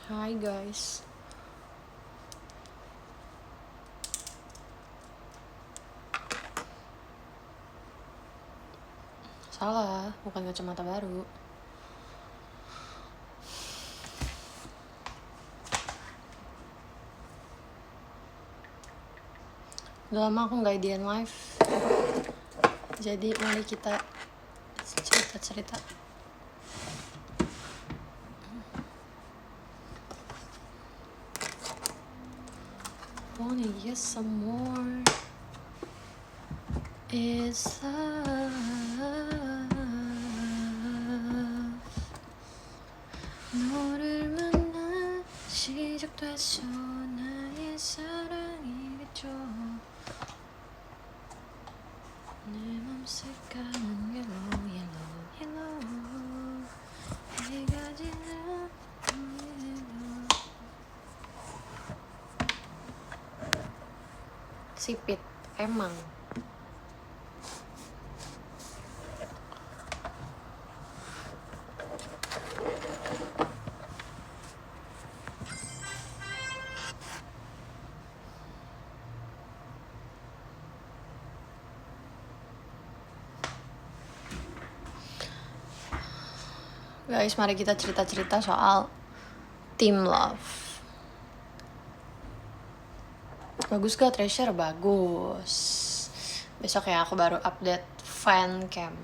Hai guys. Salah, bukan kacamata baru. Udah lama aku nggak idean live. Jadi mari kita cerita-cerita. Wanna get some more is love. 너를 만나 시작됐어 나의 사랑이겠죠. 내 맘 색깔은 yellow yellow yellow 해가 지나 sipit emang. Guys, mari kita cerita-cerita soal Team Love. Bagus gak Treasure? Bagus. Besok ya aku baru update fan cam.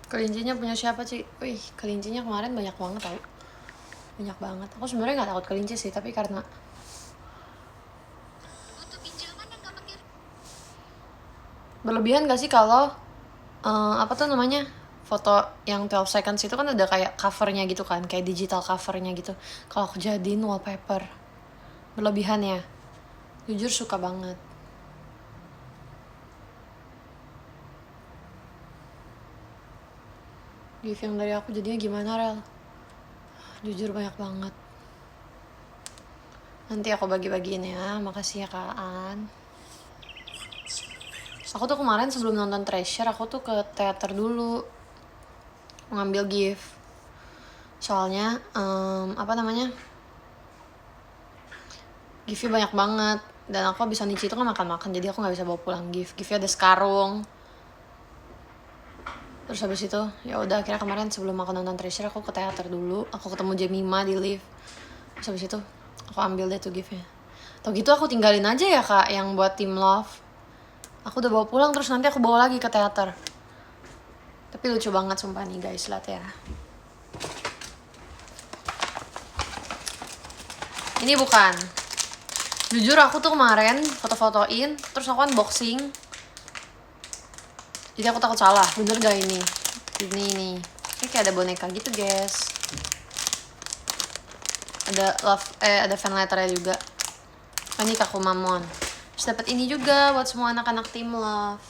Kelincinya punya siapa sih? Wih, kelincinya kemarin banyak banget tau. Banyak banget. Aku sebenarnya nggak takut kelinci sih, tapi karena berlebihan gak sih kalau apa tuh namanya, foto yang 12 seconds itu kan ada kayak covernya gitu kan, kayak digital covernya gitu. Kalau aku jadiin wallpaper, berlebihan ya. Jujur suka banget. Gift yang dari aku jadinya gimana, Rel? Jujur banyak banget. Nanti aku bagi-bagiin ya. Makasih ya Kak An. Aku tuh kemarin sebelum nonton Treasure, aku tuh ke teater dulu ngambil gift. Soalnya apa namanya, giftnya banyak banget dan aku bisa nyicil itu kan makan-makan, jadi aku nggak bisa bawa pulang gift. Giftnya ada sekarung. Terus habis itu ya udah, akhirnya kemarin sebelum aku nonton Treasure aku ke teater dulu. Aku ketemu Jemima di lift. Terus habis itu aku ambil deh tuh giftnya. Atau gitu aku tinggalin aja ya Kak yang buat Team Love. Aku udah bawa pulang, terus nanti aku bawa lagi ke teater. Tapi lucu banget sumpah nih guys, lihat ya. Ini bukan. Jujur aku tuh kemarin foto-fotoin, terus aku unboxing. Jadi aku takut salah, bener gak ini? Ini kayak ada boneka gitu guys. Ada love, ada fan letternya juga. Ini Kakumamon. Terus dapat ini juga buat semua anak-anak Team Love.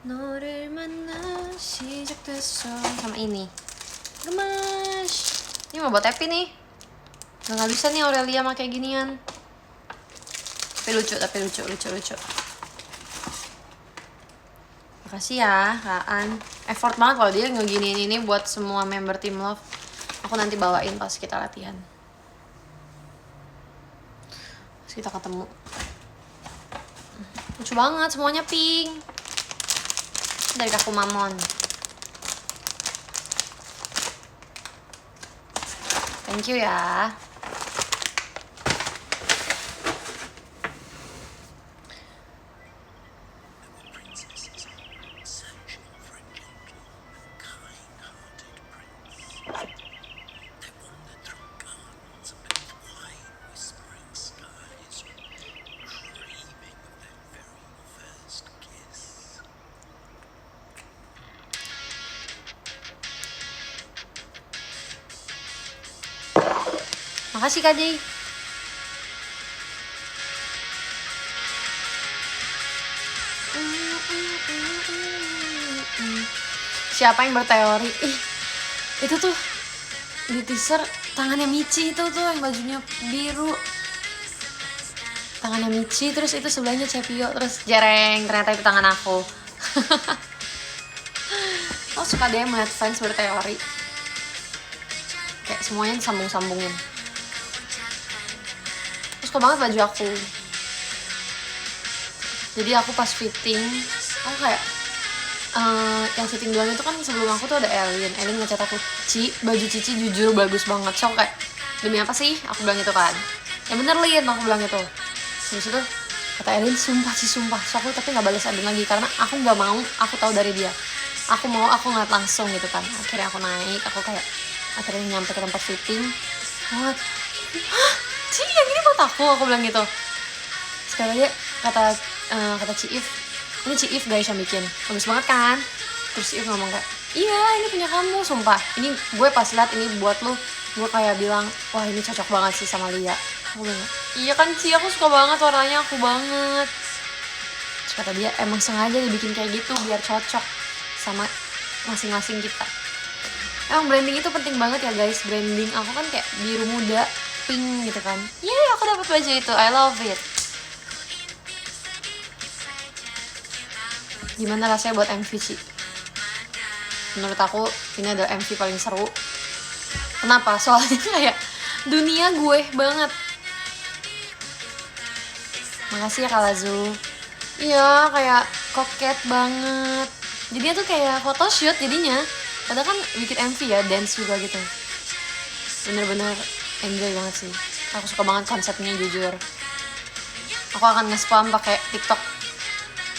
너를 만나 시작됐어. Sama ini. Gemas. Ini mau buat Epi nih. Nggak bisa nih Aurelia pakai ginian. Tapi lucu. Makasih ya Kak An. Effort banget kalau dia ngeginiin ini buat semua member Team Love. Aku nanti bawain pas kita latihan. Pas kita ketemu. Lucu banget, semuanya pink. Dari Kakumamon. Thank you ya. Makasih Kak Jay. Siapa yang berteori? Ih, Itu tuh di teaser tangannya Michi itu tuh yang bajunya biru, tangannya Michi, terus itu sebelahnya Cepio, terus jereng ternyata itu tangan aku. Aku suka deh melihat fans berteori kayak semuanya sambung-sambungin. Aku suka banget baju aku. Jadi aku pas fitting, aku kayak yang fitting doang itu kan sebelum aku tuh ada Elin ngechat aku, Ci, baju Cici jujur bagus banget. So kayak, demi apa sih? Aku bilang gitu kan. Ya bener Lin, aku bilang gitu. Terus itu kata Elin, sumpah sih sumpah. So aku tapi gak balas Elin lagi karena aku gak mau, aku tahu dari dia. Aku mau, aku ngeliat langsung gitu kan. Akhirnya aku naik, aku kayak akhirnya nyampe ke tempat fitting. Hah? Ci, yang ini buat aku bilang gitu. Sekali lagi kata Ci If, ini Ci If guys yang bikin, bagus banget kan? Terus Ci If ngomong kayak, iya ini punya kamu, sumpah. Ini gue pas liat ini buat lu, gue kayak bilang, wah ini cocok banget sih sama Lia. Aku bilang, iya kan Ci, aku suka banget warnanya, aku banget. Terus kata dia, emang sengaja dibikin kayak gitu biar cocok sama masing-masing kita. Emang branding itu penting banget ya guys. Branding aku kan kayak biru muda, pink gitu kan. Yeay, aku dapat baju itu, I love it. Gimana rasanya buat MV Ci? Menurut aku ini adalah MV paling seru. Kenapa? Soalnya kayak dunia gue banget. Makasih ya Kalazu. Iya, kayak koket banget. Jadinya tuh kayak photoshoot jadinya. Padahal kan bikin MV ya, dance juga gitu. Bener-bener enjoy banget sih. Aku suka banget konsepnya jujur. Aku akan nge-spam pakai TikTok.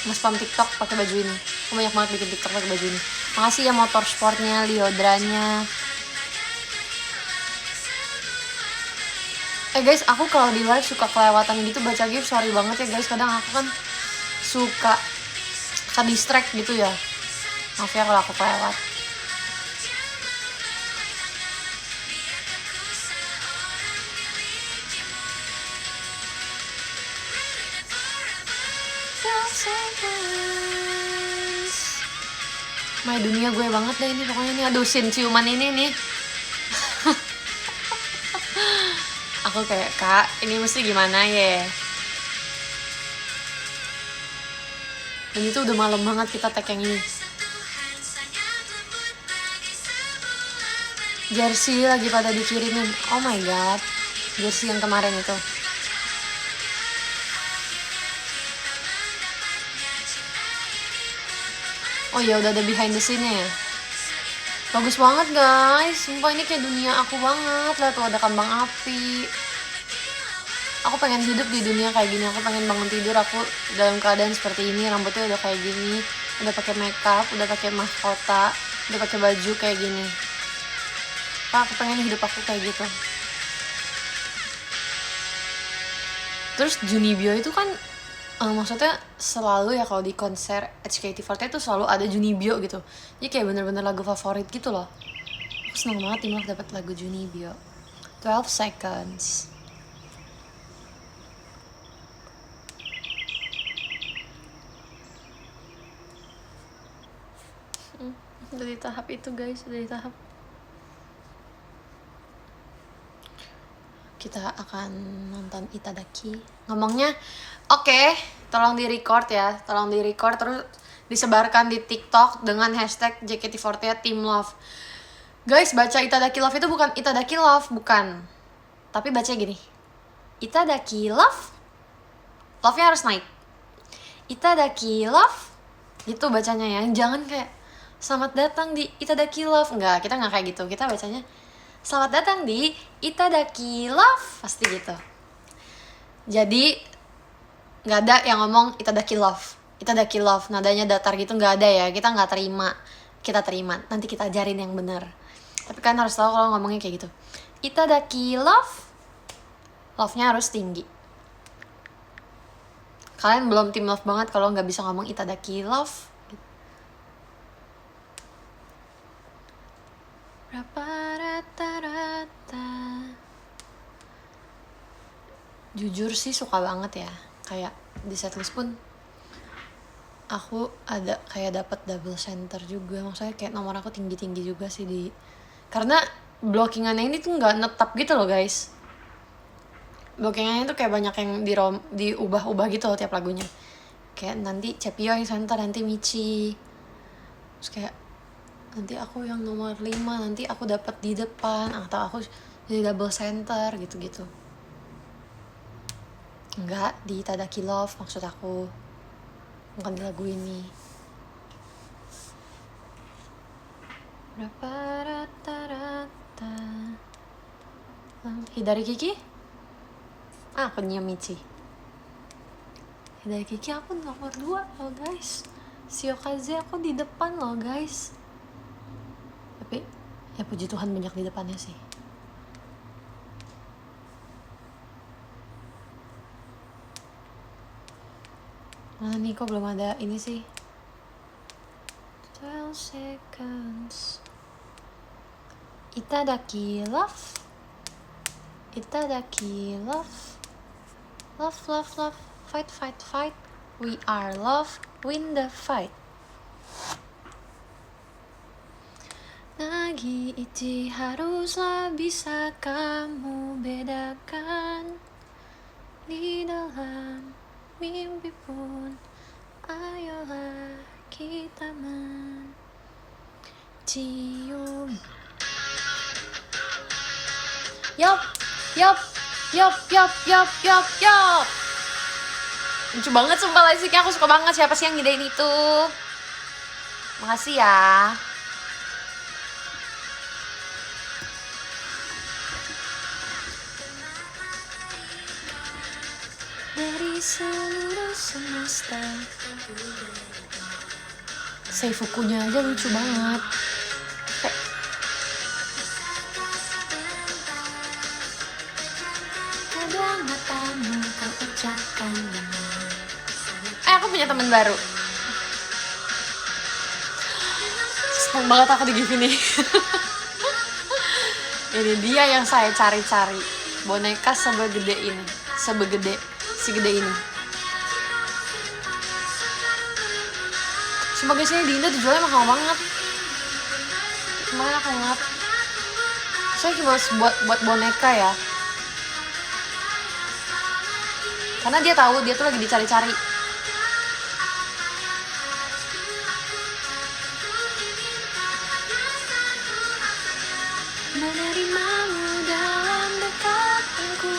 Nge-spam TikTok pakai baju ini. Aku banyak banget bikin TikTok pakai baju ini. Makasih ya motorsportnya, Liodranya. Guys, aku kalau di live suka kelewatan gitu baca gift, sorry banget ya guys. Kadang aku kan suka ke distract gitu ya. Maaf ya kalau aku kelewat. My dunia gue banget deh ini pokoknya nih. Aduh, scene ciuman ini nih. Aku kayak, Kak, ini mesti gimana ya? Dan itu udah malam banget kita tag yang ini. Jersey lagi pada dikirimin. Oh my god, jersey yang kemarin itu. Oh ya udah ada behind the scene-nya ya. Bagus banget guys, sumpah ini kayak dunia aku banget. Lihat tuh ada kembang api. Aku pengen hidup di dunia kayak gini. Aku pengen bangun tidur aku dalam keadaan seperti ini, rambutnya udah kayak gini, udah pakai makeup, udah pakai mahkota, udah pakai baju kayak gini. Aku pengen hidup aku kayak gitu. Terus Junibyo itu kan maksudnya selalu ya kalau di konser HKT48 tuh selalu ada Junibyo gitu. Jadi kayak bener-bener lagu favorit gitu loh. Aku seneng banget Timlof dapat lagu Junibyo. 12 Seconds. Udah di tahap itu guys, udah di tahap. Kita akan nonton Itadaki. Ngomongnya, oke, tolong di record ya, tolong di record terus disebarkan di TikTok dengan hashtag JKT48 Team Love. Guys, baca Itadaki Love itu bukan Itadaki Love, bukan. Tapi baca gini, Itadaki Love, love-nya harus naik. Itadaki Love, gitu bacanya ya. Jangan kayak selamat datang di Itadaki Love. Enggak, kita nggak kayak gitu. Kita bacanya selamat datang di Itadaki Love, pasti gitu. Jadi nggak ada yang ngomong Itadaki Love, Itadaki Love, nadanya datar gitu nggak ada ya. Kita nggak terima, kita terima. Nanti kita ajarin yang benar. Tapi kan harus tahu kalau ngomongnya kayak gitu. Itadaki Love, love-nya harus tinggi. Kalian belum Team Love banget kalau nggak bisa ngomong Itadaki Love. Berapa rata-rata? Jujur sih suka banget ya. Kayak di setlist pun aku ada kayak dapat double center juga. Maksudnya kayak nomor aku tinggi-tinggi juga sih di Karena blockingannya ini tuh nggak netap gitu loh guys. Blockingannya tuh kayak banyak yang diubah-ubah gitu loh tiap lagunya. Kayak nanti Cepio yang center, nanti Michi. Terus kayak nanti aku yang nomor 5, nanti aku dapat di depan, atau aku jadi double center gitu-gitu. Enggak, di Tadaki Love maksud aku. Bukan di lagu ini. Berapa rata-rata Hidari Kiki? Aku Michi. Hidari Kiki aku nomor 2 loh guys. Shiokaze aku di depan loh guys. Tapi ya puji Tuhan banyak di depannya sih. Mana nih kok belum ada ini sih. 12 seconds. Itadaki love. Itadaki love. Love, love, love. Fight, fight, fight. We are love. Win the fight. Nagi ichi haruslah bisa kamu bedakan. Di dalam mimpi pun ayolah kita mencium. Yup, yup, yup, yup, yup, yup, yup. Lucu banget sumpah lisiknya, aku suka banget. Siapa sih yang ngidein itu? Makasih ya. Dari seluruh semesta. Seifukunya aja lucu banget. Kedua matamu kau ucapkan nama. Aku punya teman baru. Seneng banget aku di GIF ini. Ini dia yang saya cari-cari. Boneka segede ini. Segede ini. Sumpah guys, ini di Indo dijualnya mahal banget. Kemarin aku ngeliat. Saya cuma buat boneka ya. Karena dia tahu dia tuh lagi dicari-cari. Menerimamu dalam dekatanku.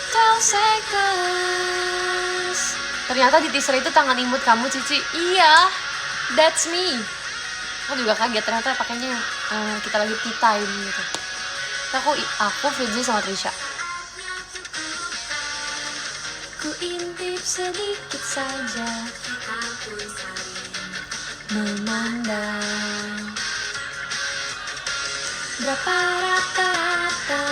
12 seconds. Ternyata di teaser itu tangan imut kamu Cici. Iya, that's me. Aku juga kaget ternyata pakainya kita lagi tea time gitu. Aku Fiji sama Trisha. Ku intip sedikit saja, memandang berapa rata-rata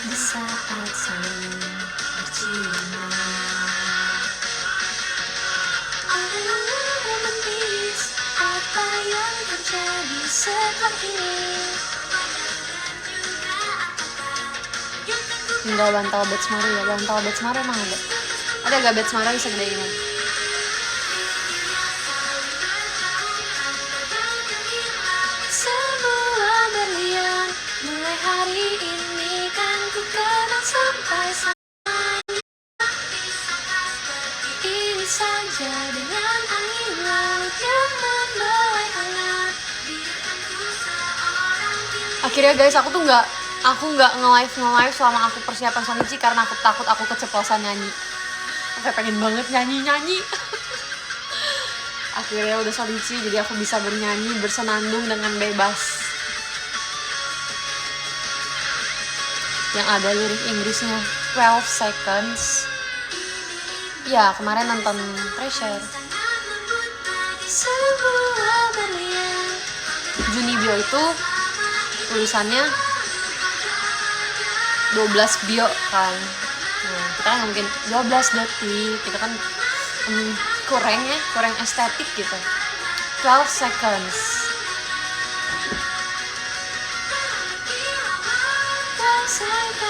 di saat saling bercinta. Apa yang terjadi setelah ini? Tinggal bantal Betsmaru ya. Bantal Betsmaru emang ada. Ada gak Betsmaru segede ini? Semua berlian. Mulai hari ini kan ku kenal sampai ini saja dengan angin laut yang membelai hangat. Akhirnya guys, aku nggak nge-live selama aku persiapan Sonichi karena aku takut aku keceplosan nyanyi. Aku pengen banget nyanyi. Akhirnya udah Sonichi, jadi aku bisa bernyanyi, bersenandung dengan bebas. Yang ada lirik Inggrisnya 12 seconds. Ya, kemarin nonton Treasure. Junibyo itu tulisannya 12 bio kan. Nah, kita kan mungkin 12 detik, kita kan kurang estetik gitu. 12 seconds. 12 seconds.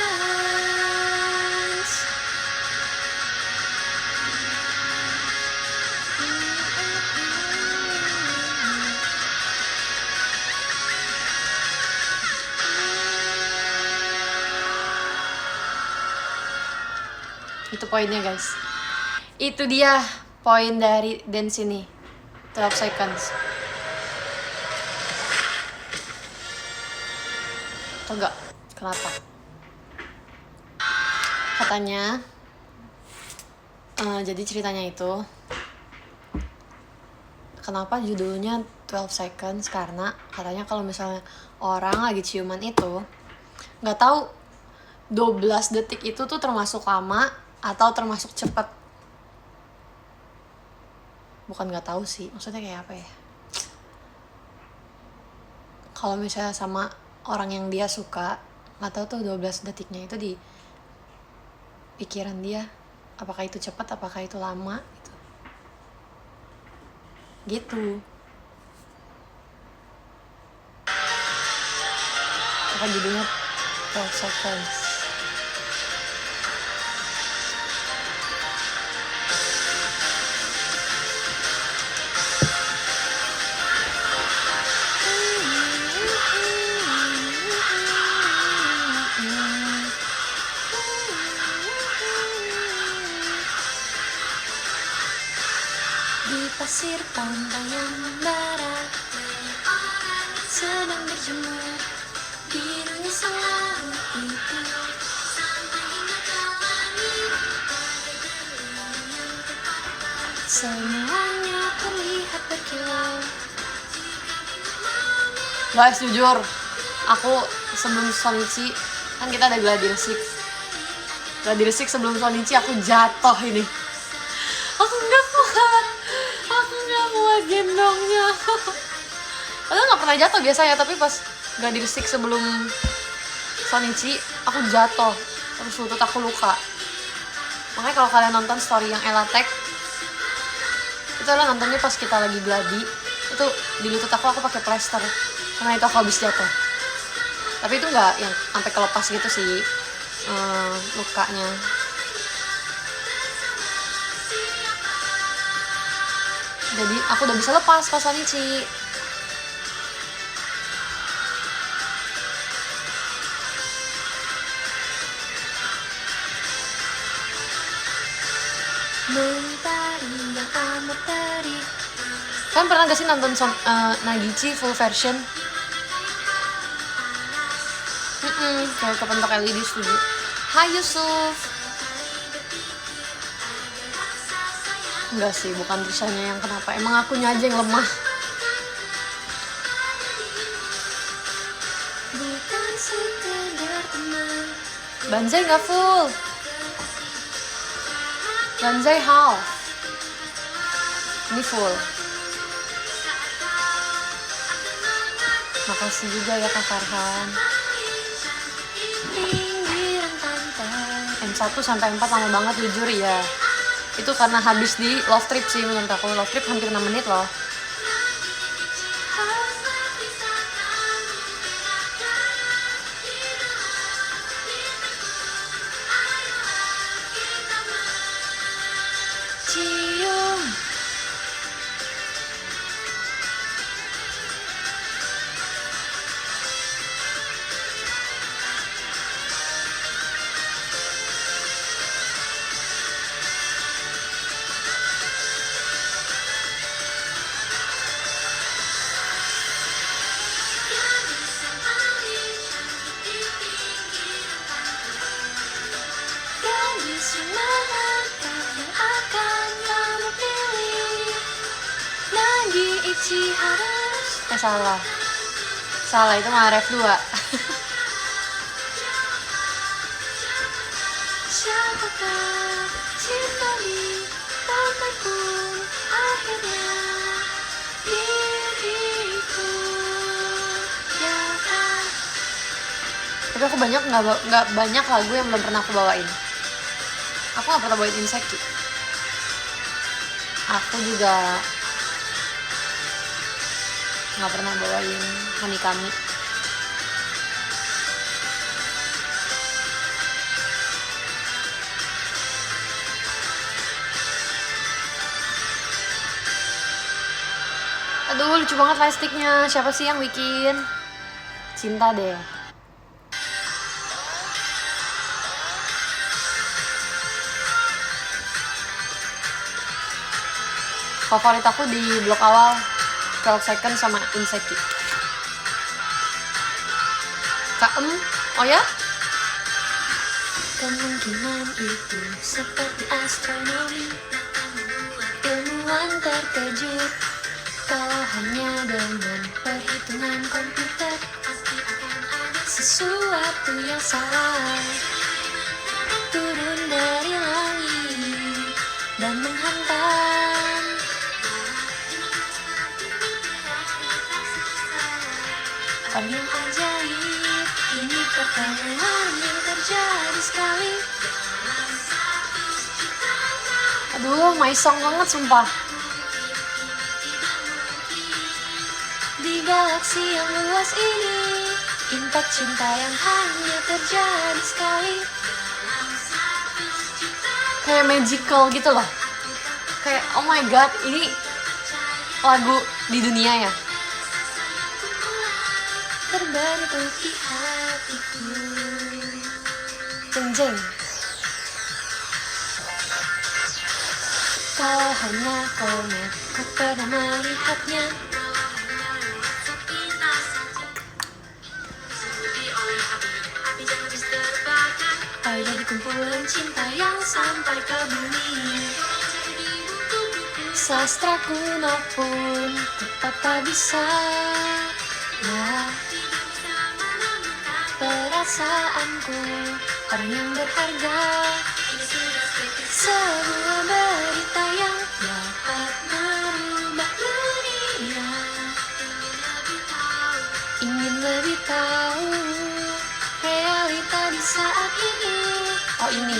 Itu poinnya guys. Itu dia poin dari dance ini. 12 seconds. Tau gak kenapa? Katanya jadi ceritanya itu kenapa judulnya 12 seconds, karena katanya kalau misalnya orang lagi ciuman itu nggak tahu 12 detik itu tuh termasuk lama atau termasuk cepat. Bukan nggak tahu sih, maksudnya kayak apa ya, kalau misalnya sama orang yang dia suka, nggak tahu tuh 12 detiknya itu di pikiran dia apakah itu cepat apakah itu lama gitu. Apa judulnya 12 seconds. Di pasir pantai yang membara, sedang berjemur, birunya selalu itu. Semuanya terlihat berkilau. Guys, jujur, aku sebelum Shonichi, kan kita ada gladi resik sebelum Shonichi aku jatuh ini. Aku nggak kuat gendongnya. Padahal nggak pernah jatuh biasanya, tapi pas gladi resik sebelum Shonichi aku jatuh, terus lutut aku luka. Makanya kalau kalian nonton story yang Elatek, itu lah nontonnya pas kita lagi gladi, itu di lutut aku pakai plester karena itu aku habis jatuh. Tapi itu nggak yang sampai kelepas gitu sih lukanya. Jadi aku udah bisa lepas pas Shonichi. Kalian pernah gak sih nonton Nagichi full version? Kayak kepentok LED studio. Hai Yusuf. Enggak sih, bukan Trisanya yang kenapa. Emang akunya aja yang lemah. Banzai gak full. Banzai half. Ini full. Makasih juga ya Kak Farhan. M1 sampai 4 lama banget jujur ya. Itu karena habis di Love Trip sih menurut aku. Love Trip hampir 6 menit loh. Salah itu mah ref 2. Tapi aku nggak banyak lagu yang belum pernah aku bawain. Aku nggak pernah bawain Insecure. Aku juga nggak pernah bawain Honeycomb. Aduh lucu banget lightsticknya. Siapa sih yang bikin? Cinta deh. Favorit aku di blok awal 12 Second sama Inseki. KM, oh ya? Kemungkinan itu seperti astronomi. Ilmuwan terkejut kalau hanya dengan perhitungan komputer pasti akan ada sesuatu yang salah turun dari langit dan menghantam. Kalian ajaib, ini pertemuan yang terjadi sekali. Aduh, my song banget sumpah. Di galaksi yang luas ini, impact cinta yang hanya terjadi sekali. Kayak magical gitu loh. Kayak oh my god, ini lagu di dunia ya. Terbentuk di hatiku. Jeng jeng. Kalau hanya komet, kau pernah melihatnya. Ayo jadi kumpulan cinta yang sampai ke bumi. Sastra kuno pun tetap tak bisa. Ya, perasaanku orang yang berharga. Sebuah berita yang dapat merubah dunia. Ingin lebih tahu realita di saat ini. Oh ini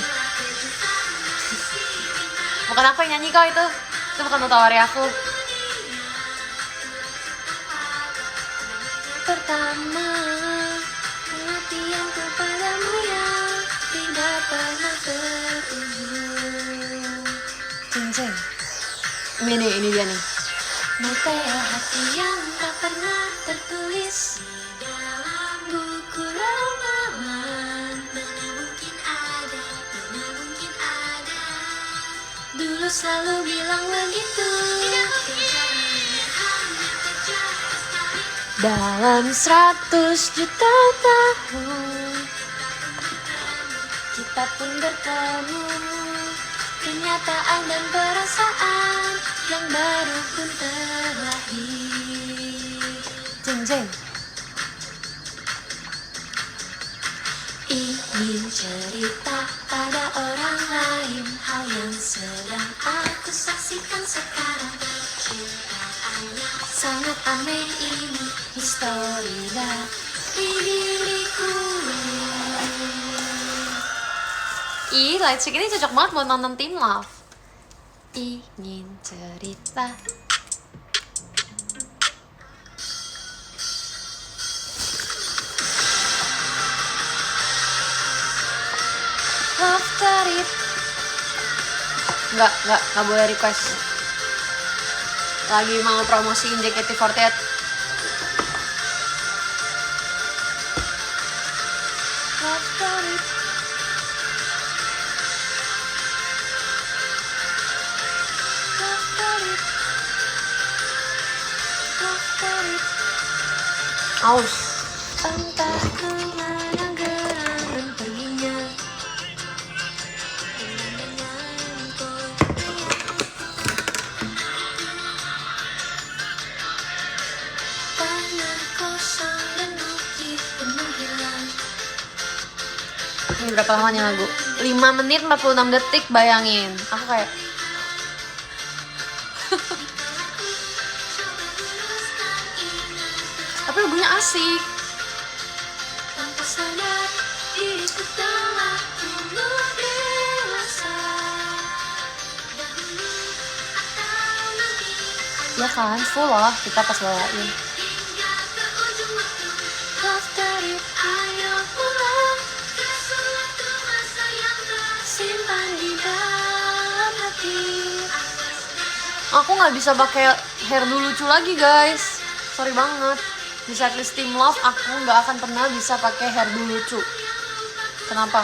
bukan aku yang nyanyi kok itu bukan Utawari aku. Pertama, pengertian kepadamu yang tidak pernah terujung. Jeng. Ini dia nih. Mutiara hati yang tak pernah tertulis di dalam buku ramalan. Mana mungkin ada. Dulu selalu bilang begitu. Dalam 100 juta tahun kita pun bertemu. Kenyataan dan perasaan yang baru pun terlahir. Jeng. Ingin cerita pada orang lain hal yang sedang aku saksikan sekarang. Cintaannya sangat aneh ini histori dari diriku. Ih, Lightstick ini cocok banget buat nonton Team Love. Ingin cerita. Love Tarit. Nggak boleh request. Lagi mau promosiin JKT48. Love Tarit. Aus. Entah kemana gerangan perginya. Tanah kosong dan bukti pun menghilang. Ini berapa lamanya lagu? 5 menit 46 detik, bayangin. Aku kayak tapi lagunya asik. Ya kan, full lah kita pas bawain. Aku nggak bisa pakai hairdo lucu lagi guys, sorry banget. Di setlist Team Love aku nggak akan pernah bisa pakai hairdo lucu. Kenapa?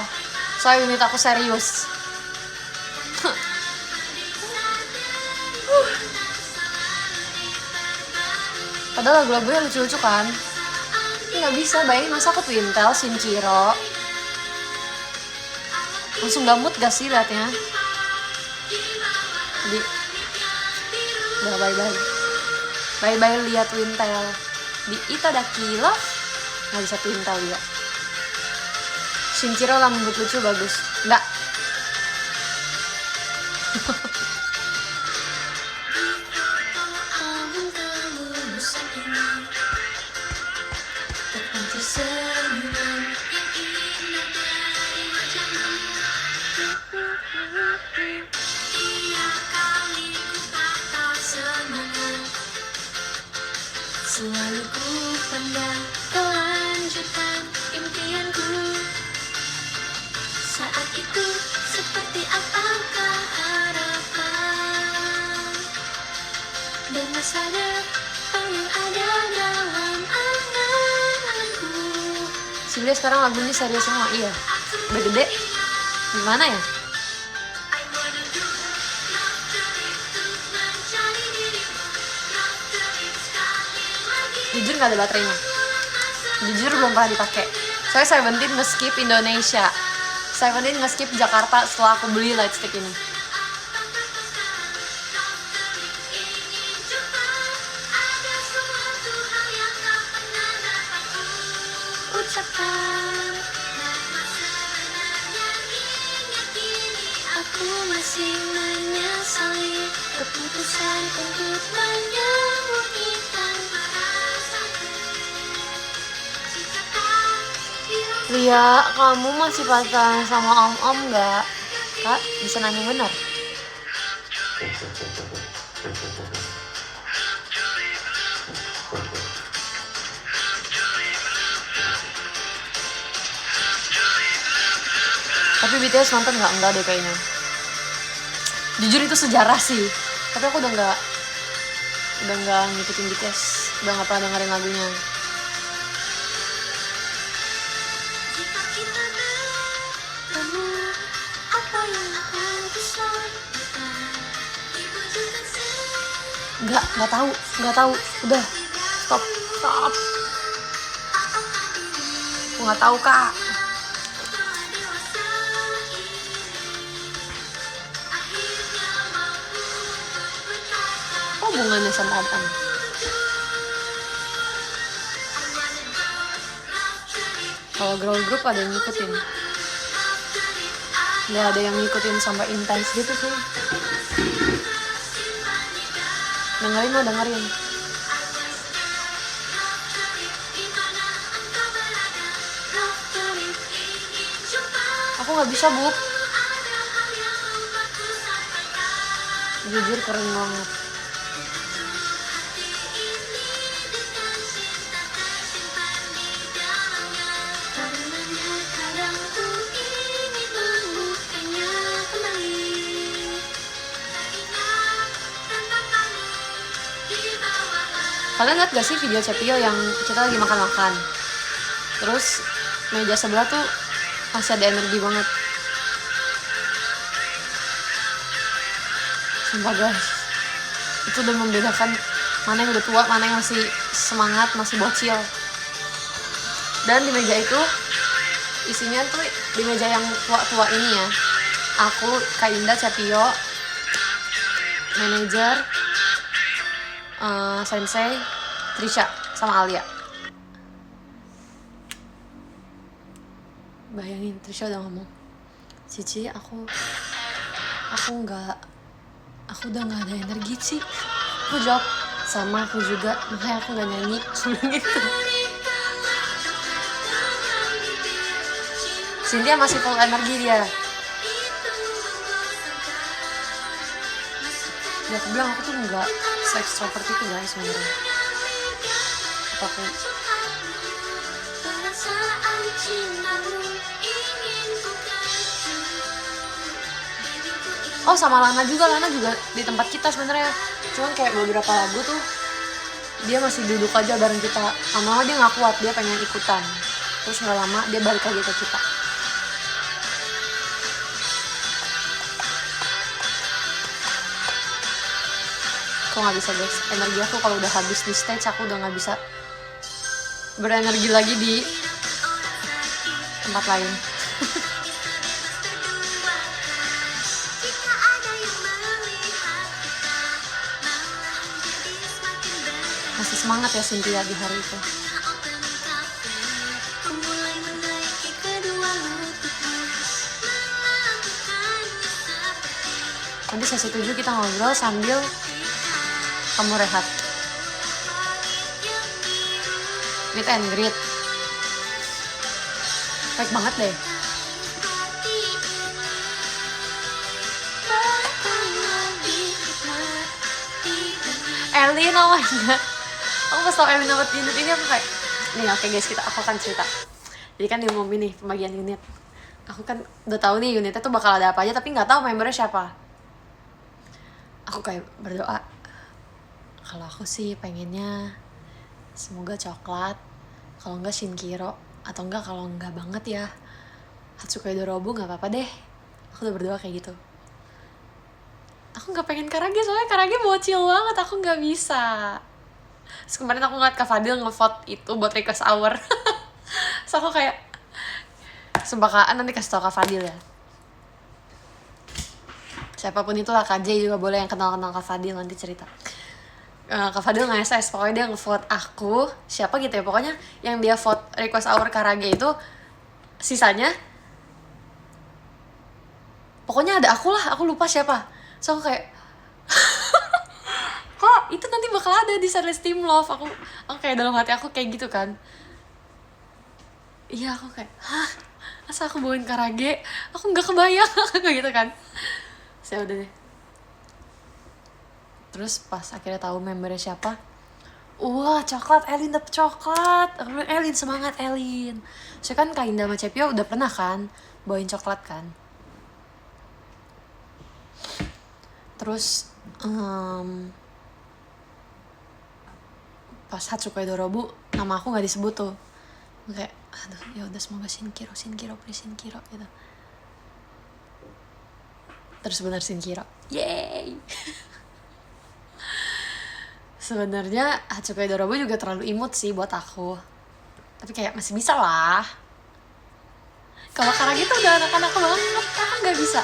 Soalnya unit aku serius. Padahal lagu-lagunya lucu-lucu kan. Ini nggak bisa, bayangin masa aku Twintel, Shinjiro. Langsung gak mood gak sih liatnya. Jadi udah bye-bye lihat Twintel. Di Itadaki Love nggak bisa Twintel juga. Shinjiro rambut lucu bagus. Enggak. Selalu ku pandang kelanjutan impianku. Saat itu seperti apakah harapan dan masa depan yang ada dalam anganku. Sebenernya sekarang lagunya serius semua, iya. Udah gede, gimana ya? Jujur gak ada baterainya. Jujur belum pernah dipakai. Soalnya Seventeen nge-skip Indonesia. Seventeen nge-skip Jakarta setelah aku beli lightstick ini. Aku masih menyesali keputusan untuk menyembunyikan. Lia, kamu masih pacaran sama om-om gak? Kak, bisa nanya yang benar. Tapi BTS nonton gak? Enggak deh kayaknya. Jujur itu sejarah sih. Tapi aku udah gak ngikutin BTS. Udah gak pernah dengerin lagunya. Nggak tahu. Udah, stop. Aku nggak tahu, Kak. Oh, hubungannya sama om. Kalau girl group ada yang ngikutin. Nggak ada yang ngikutin sampai intens gitu sih. Dengerin. Aku nggak bisa, Bu. Jujur keren banget. Kalian lihat gak sih video Cepio yang kita lagi makan-makan? Terus meja sebelah tuh masih ada energi banget. Sumpah guys, itu udah membedakan mana yang udah tua, mana yang masih semangat, masih bocil. Dan di meja itu isinya tuh, di meja yang tua-tua ini ya, aku, Kak Indah, Cepio, manajer, Sensei, Trisha, sama Alia. Bayangin, Trisha udah ngomong, Cici, aku udah gak ada energi, Ci. Aku jawab, sama aku juga, makanya aku gak nyanyi. Gitu. Cynthia masih full energi dia. Ya aku bilang aku tuh gak se-extrovert itu guys sebenarnya. Aku oh sama Lana juga di tempat kita sebenarnya. Cuman kayak beberapa lagu tuh dia masih duduk aja bareng kita. Lama-lama dia nggak kuat, dia pengen ikutan. Terus nggak lama dia balik lagi ke kita. aku nggak bisa guys, energi aku kalau udah habis di stage aku udah nggak bisa berenergi lagi di tempat lain. Masih semangat ya Cynthia di hari itu. Nanti sesi 7 kita ngobrol sambil kamu rehat. Meet and greet. Baik banget deh. Elin, oh my god. Aku pas tau Elin dapat unit ini aku kayak, nih oke guys, aku akan cerita. Jadi kan di Momi nih pembagian unit. Aku kan udah tahu nih unitnya tuh bakal ada apa aja, tapi nggak tahu membernya siapa. Aku kayak berdoa, kalau aku sih pengennya semoga coklat, kalau enggak Shinkiro, atau enggak kalau enggak banget ya Hatsukai Dorobu, nggak apa-apa deh. Aku udah berdoa kayak gitu. Aku nggak pengen Karage soalnya Karage bocil banget, aku nggak bisa. Terus kemarin aku ngeliat Kak Fadil nge-vote itu buat request hour. So aku kayak, sembakaan nanti kasih tau Kak Fadil ya. Siapapun itulah, KJ juga boleh yang kenal-kenal Kak Fadil, nanti cerita. Kak Fadil nge-SS, pokoknya dia nge-vote aku, siapa gitu ya, pokoknya yang dia vote request hour Karage itu, sisanya pokoknya ada aku lah, aku lupa siapa. So aku kayak kok itu nanti bakal ada di setlist Team Love. Aku kayak dalam hati aku kayak gitu kan. Iya, aku kayak, hah? Masa aku bawain Karage? Aku nggak kebayang kayak gitu kan. Saya udah deh. Terus pas akhirnya tahu membernya siapa, wah coklat, Elin dapet coklat. Elin semangat Elin. Saya kan Kak Indah sama Cepio udah pernah kan bawain coklat kan. Terus pas Hatsukai Dorobu nama aku nggak disebut tuh. Kayak aduh ya udah semoga Shinkiro please Shinkiro gitu. Terus benar Shinkiro, yeay. Sebenarnya Hatsukai Dorobu juga terlalu imut sih buat aku, tapi kayak masih bisa lah. Kalau Karage tuh udah anak-anak banget, aku nggak bisa.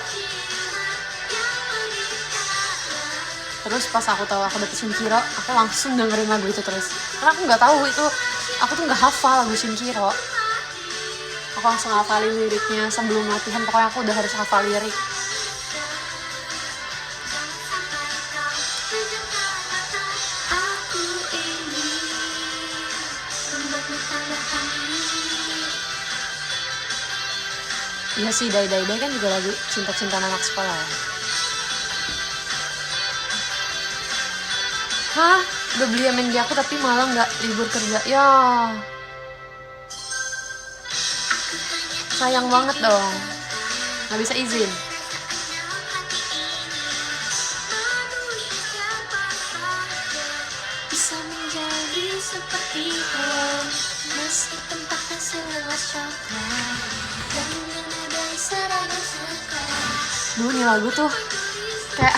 Terus pas aku tahu aku dapet Shinkiro, aku langsung dengerin lagu itu terus. Karena aku nggak tahu itu, aku tuh nggak hafal lagu Shinkiro. Aku langsung hafalin liriknya sebelum latihan, pokoknya aku udah harus hafal lirik. Iya sih, Dai kan juga lagu cinta-cintaan anak sekolah ya. Hah? Udah beli MNG aku tapi malah nggak libur kerja. Ya. Sayang banget dong. Nggak bisa izin. Bisa menjadi seperti pohon, meski tempatnya seluas coklat. Duh, ini lagu tuh kayak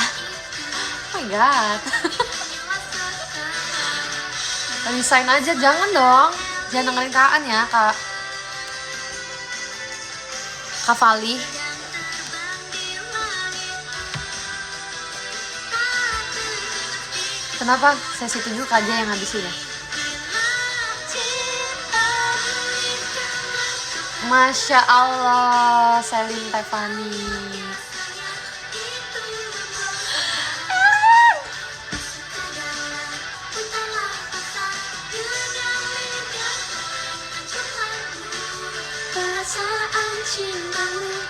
oh my god. Resign aja, jangan dong. Jangan dengerin Kaan ya, Kak Fali. Kenapa sesi 7 aja yang habisin ya? Masya Allah, Selin Tefani.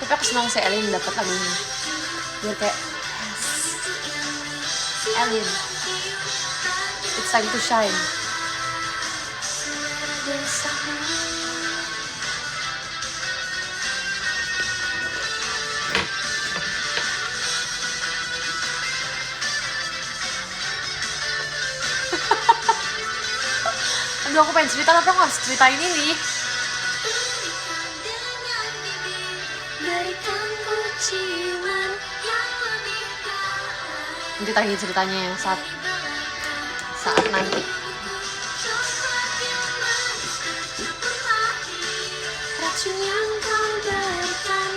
Tapi aku senang si Elin dapat lagu ini. Biar kayak yes. Elin, it's time to shine. Aduh, aku pengen cerita tapi aku harus ceritain ini. Nanti tanya ceritanya ya saat saat nanti. Racun yang kau berikan,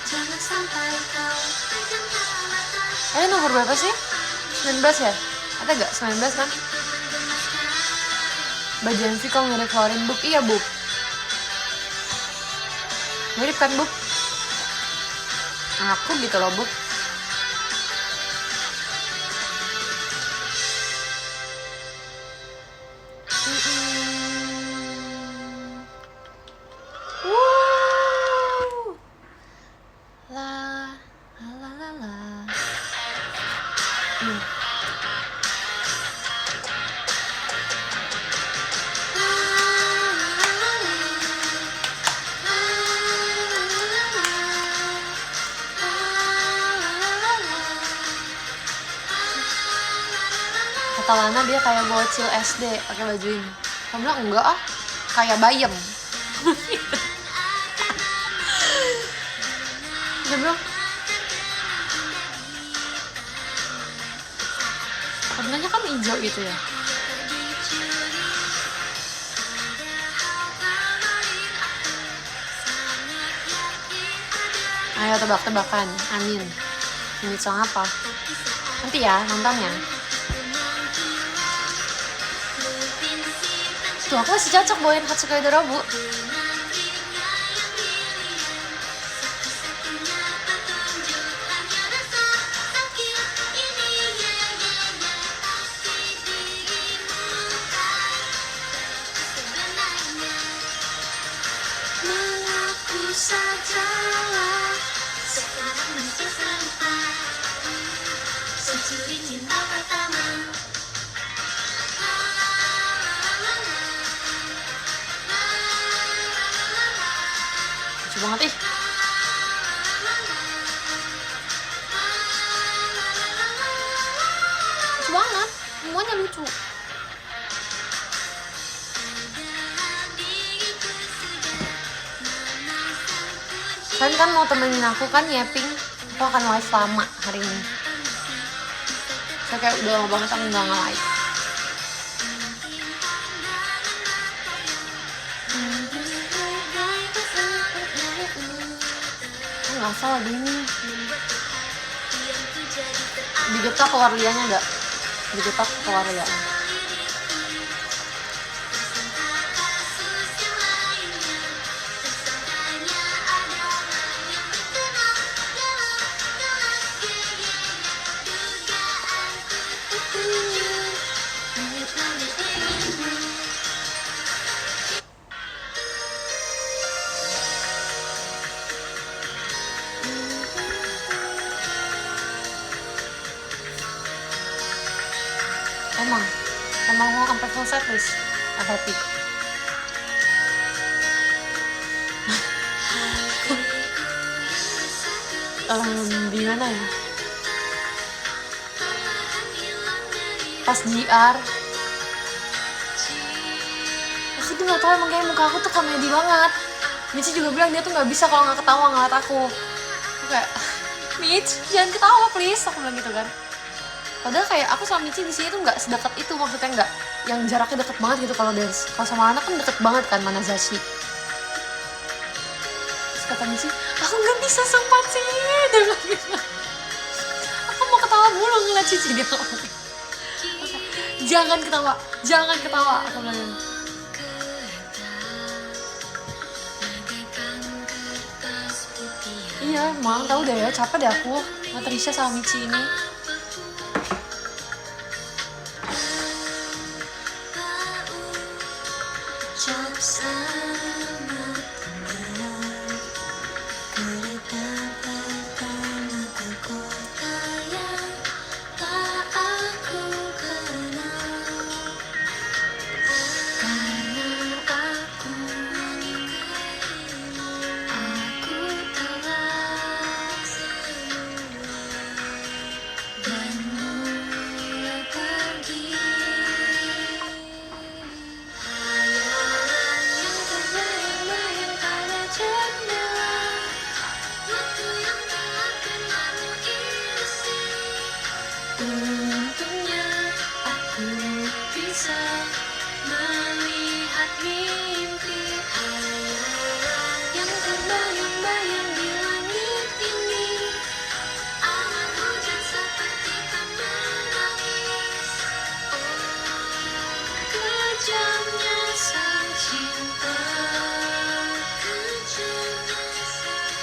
jangan sampai kau. Nomor berapa sih? 19 ya? Ada gak? 19 kan? Baju MV kau mirip Florin, Bub. Iya, Bub. Mirip kan, Bub? Aku gitu loh, Bub. La la la la. Kata Lana dia kayak bocil SD pakai baju ini. Kamu bilang enggak ah, kayak bayem. Dia bilang warnanya kan hijau gitu ya. Ayo tebak-tebakan, amin. Ini song apa? Nanti ya nontonnya. Tuh aku masih cocok bawain Hatsukai Dorobu. Mengaku sajalah sekarang masih sampai securi cinta pertama. Lucu banget ih. Lucu banget, semuanya lucu. Kalian kan mau temenin aku kan nyiaping. Aku akan live lama hari ini. Saya kayak udah lama banget aku nggak nge-live. Nggak salah gini. Digetak keluar lianya nggak? Digetak keluar lianya. Emang mau sampai full setlist. I'm happy. Gimana ya? Pas GR, aku tuh nggak tahu emang kayak muka aku tuh komedi banget. Michi juga bilang dia tuh nggak bisa kalau nggak ketawa ngeliat aku. Aku kayak, Mitch jangan ketawa please, aku bilang gitu kan. Padahal kayak aku sama Michi di sini tuh nggak sedekat itu, maksudnya nggak yang jaraknya deket banget gitu kalau dance. Kalau sama anak kan deket banget kan, Manazashi. Terus kata Michi, aku nggak bisa sempat sih, dia bilang gitu. Aku mau ketawa mulu ngeliat Cici dia ngomong. Jangan ketawa, aku bilang. Iya, emang tahu deh ya, capek deh aku sama Trisha sama Michi ini.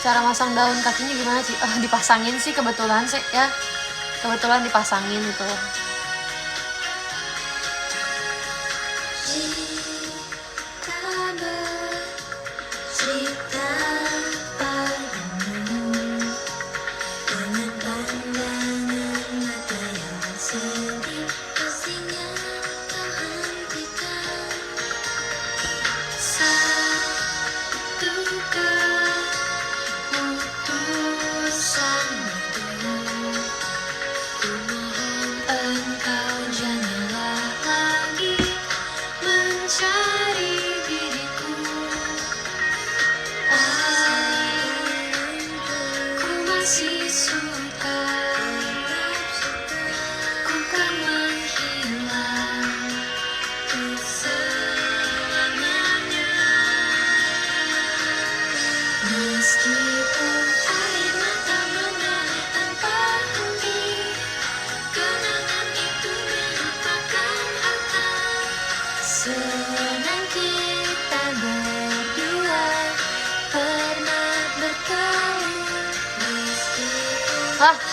Cara masang daun kakinya gimana sih? Oh, dipasangin sih kebetulan sih ya. Kebetulan dipasangin gitu.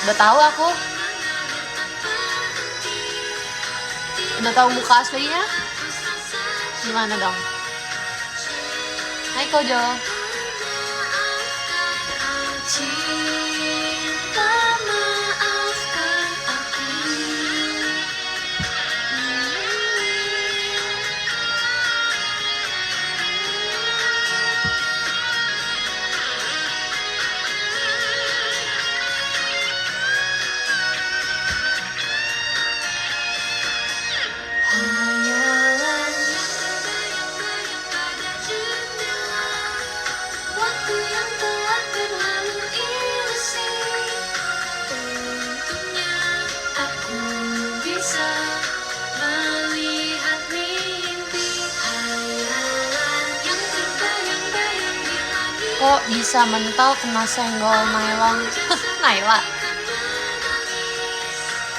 Udah tahu aku. Udah tahu muka aslinya? Gimana dong? Hai Kojo. Kok bisa mental kena senggol nylon? Naila.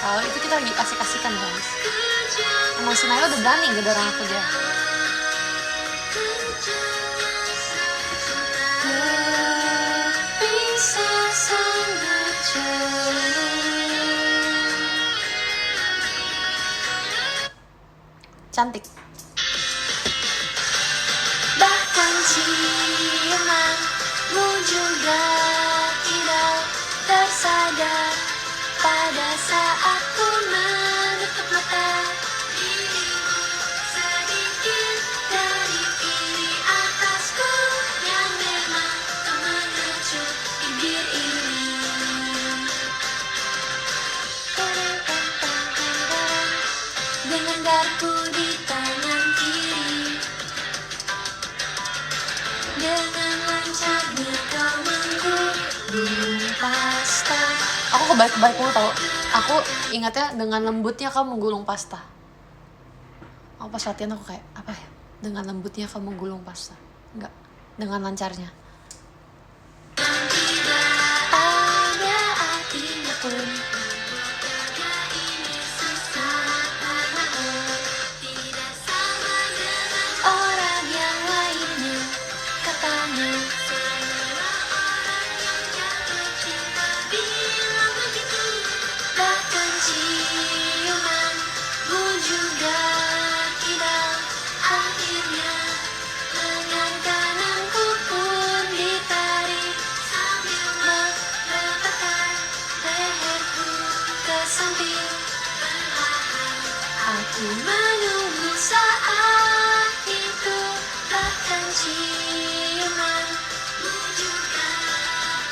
Kalau itu kita lagi asik-asikan guys. Emang si Naila udah berani gedorong aku dia. Cantik. Bahkan ciumanmu juga tidak tersadar pada saat ku menutup mata. Sedikit dari iri atasku yang memang tak mengecut bibir ini. Dengan garpu di tangan kiri, dengan lancarnya kau menggulung pasta. Aku kebaik-baik mulu tau. Aku ingatnya dengan lembutnya kau menggulung pasta. Aku pas latihan aku kayak apa ya? Dengan lembutnya kau menggulung pasta. Enggak, dengan lancarnya. Ada artinya pun. Orang yang lainnya katanya. Bahkan ciumanmu juga tidak. Akhirnya lengan kananku pun ditarik sambil meletakkan leherku ke samping. Aku menunggu saat itu. Bahkan ciumanmu juga.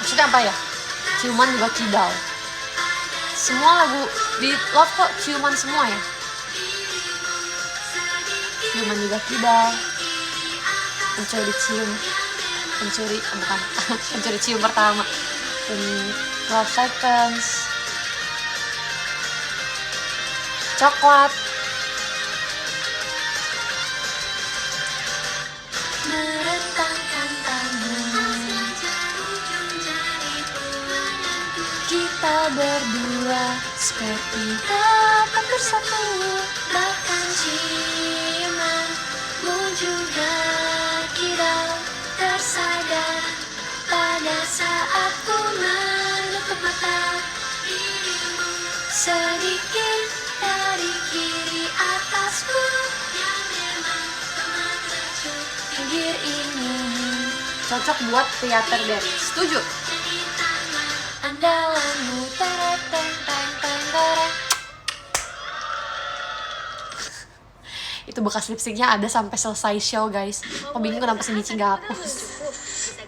Maksudnya apa ya? Ciuman juga kidal. Semua lagu di Love kok ciuman semua ya. Ciuman juga kidal. Pencuri cium. Pencuri, bukan. Pencuri cium pertama. Love Seconds. Coklat. Merentangkan tangan. Kita berdua seperti dapat bersatu. Bahkan ciumanmu juga tidak tersadar pada saat bibir ini cocok buat teater dance. Setuju. Andalanmu tereteng teng teng tereng. Itu bekas lipstiknya ada sampai selesai show guys. Aku bingung kenapa si Michi gak hapus.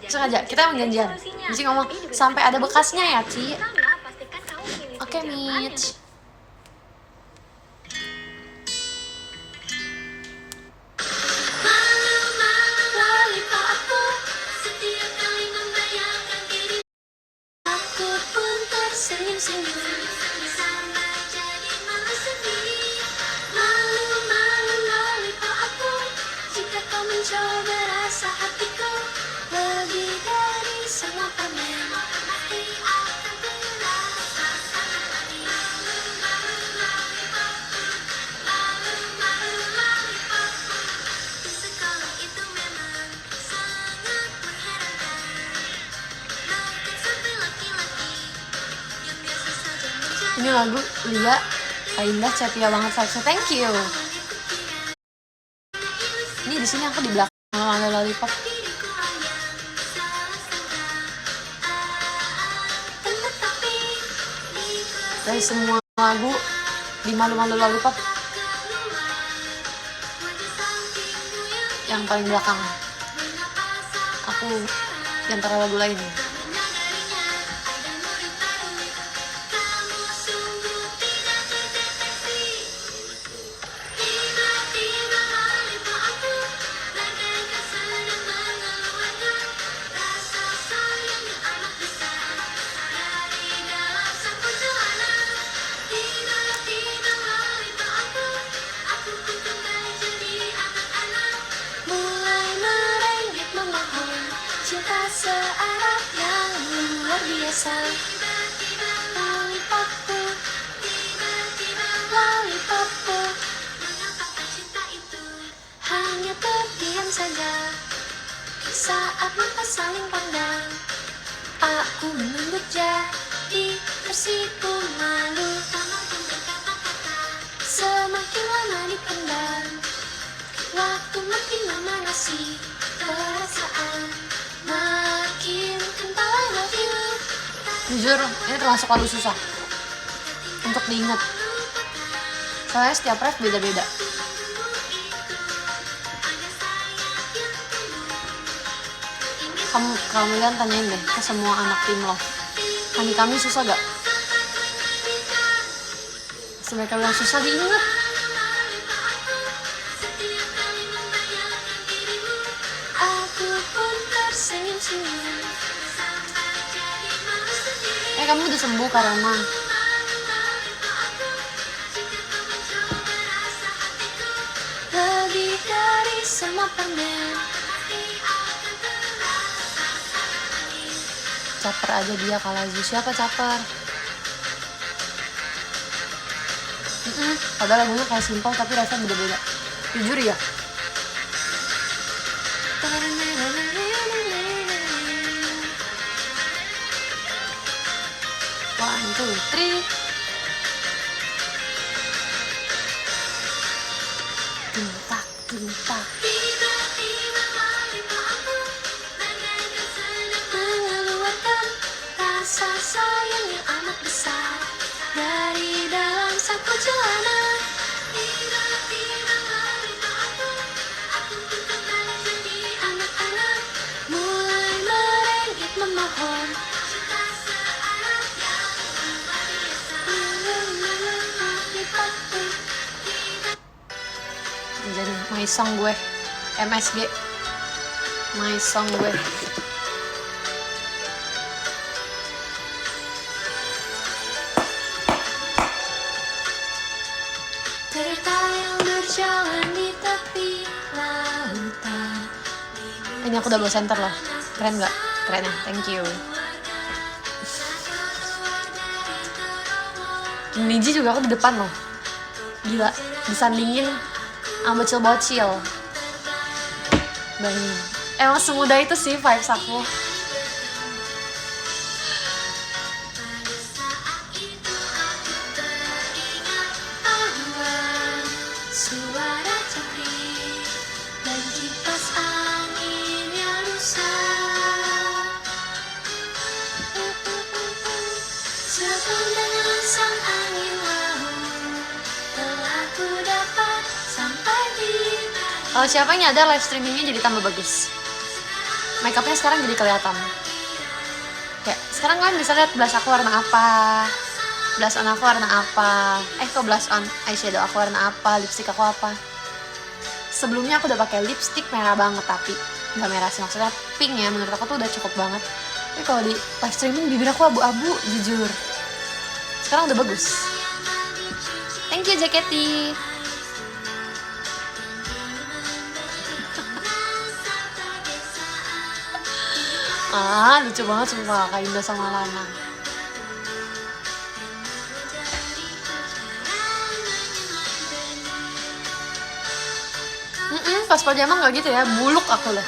Sengaja, kita emang janjian. Michi ngomong, sampai ada bekasnya ya Ci. Oke Mitch. Aku pun tersenyum-senyum. Coba rasa hatiku lebih dari semua permen. Pasti akan terasa sangat manis. Di sekolah itu memang sangat mengherankan. Bahkan sampai laki-laki yang biasa saja menjadi. Ini lagu Lia, Indah, Cetia banget vibes-nya. Thank you. Ini di sini aku di belakang ada lollipop. Dari semua lagu di malu-malu lollipop yang paling belakang. Aku di antara lagu lainnya. Searah yang luar biasa. Lollipopku, lollipopku, mengapakah cinta itu hanya terdiam saja saat mata saling pandang. Aku menunduk jadi tersipu malu, tak mampu berkata-kata. Semakin lama dipendam, waktu makin lama ngasih perasaan makin kental. I love you. Jujur, ini termasuk lagu susah untuk diingat. Soalnya setiap ref beda-beda. Kalian tanyain deh ke semua anak tim Love, kami susah gak? Sebaiknya bilang susah diingat. Aku pun tersenyum-senyum. Kamu udah sembuh Karama. Lebih dari semua permen. Caper aja dia kalau Zu. Siapa caper? Padahal lagunya kayak simpel tapi rasanya beda-beda. Jujur ya. One, two, three. Tuntak, tuntak. Mengeluarkan rasa sayang yang amat besar dari dalam saku celana. Aku pun kembali jadi anak-anak, mulai merengek memohon. Jadi my song gue, MSG, my song gue. Cerita yang berjalan di tepi lautan. Ini aku double center loh, keren nggak? Keren ya, thank you. Niji juga aku di depan loh, gila, disandingin sama bocil-bocil. Bayangin, emang semudah itu sih vibes aku. Suara jari dan kipas angin Kalau siapa yang nyadar live streamingnya jadi tambah bagus. Makeupnya sekarang jadi kelihatan. Kayak sekarang kalian bisa lihat blush aku warna apa, blush on aku warna apa, kok blush on eyeshadow aku warna apa, lipstick aku apa. Sebelumnya aku udah pakai lipstick merah banget, tapi nggak merah sih, maksudnya pink ya, menurut aku tuh udah cukup banget. Tapi kalau di live streaming bibir aku abu-abu, jujur. Sekarang udah bagus. Thank you Jaketi. Lucu banget sumpah Kak Indah sama Lana. Pas pajama nggak gitu ya, buluk aku loh.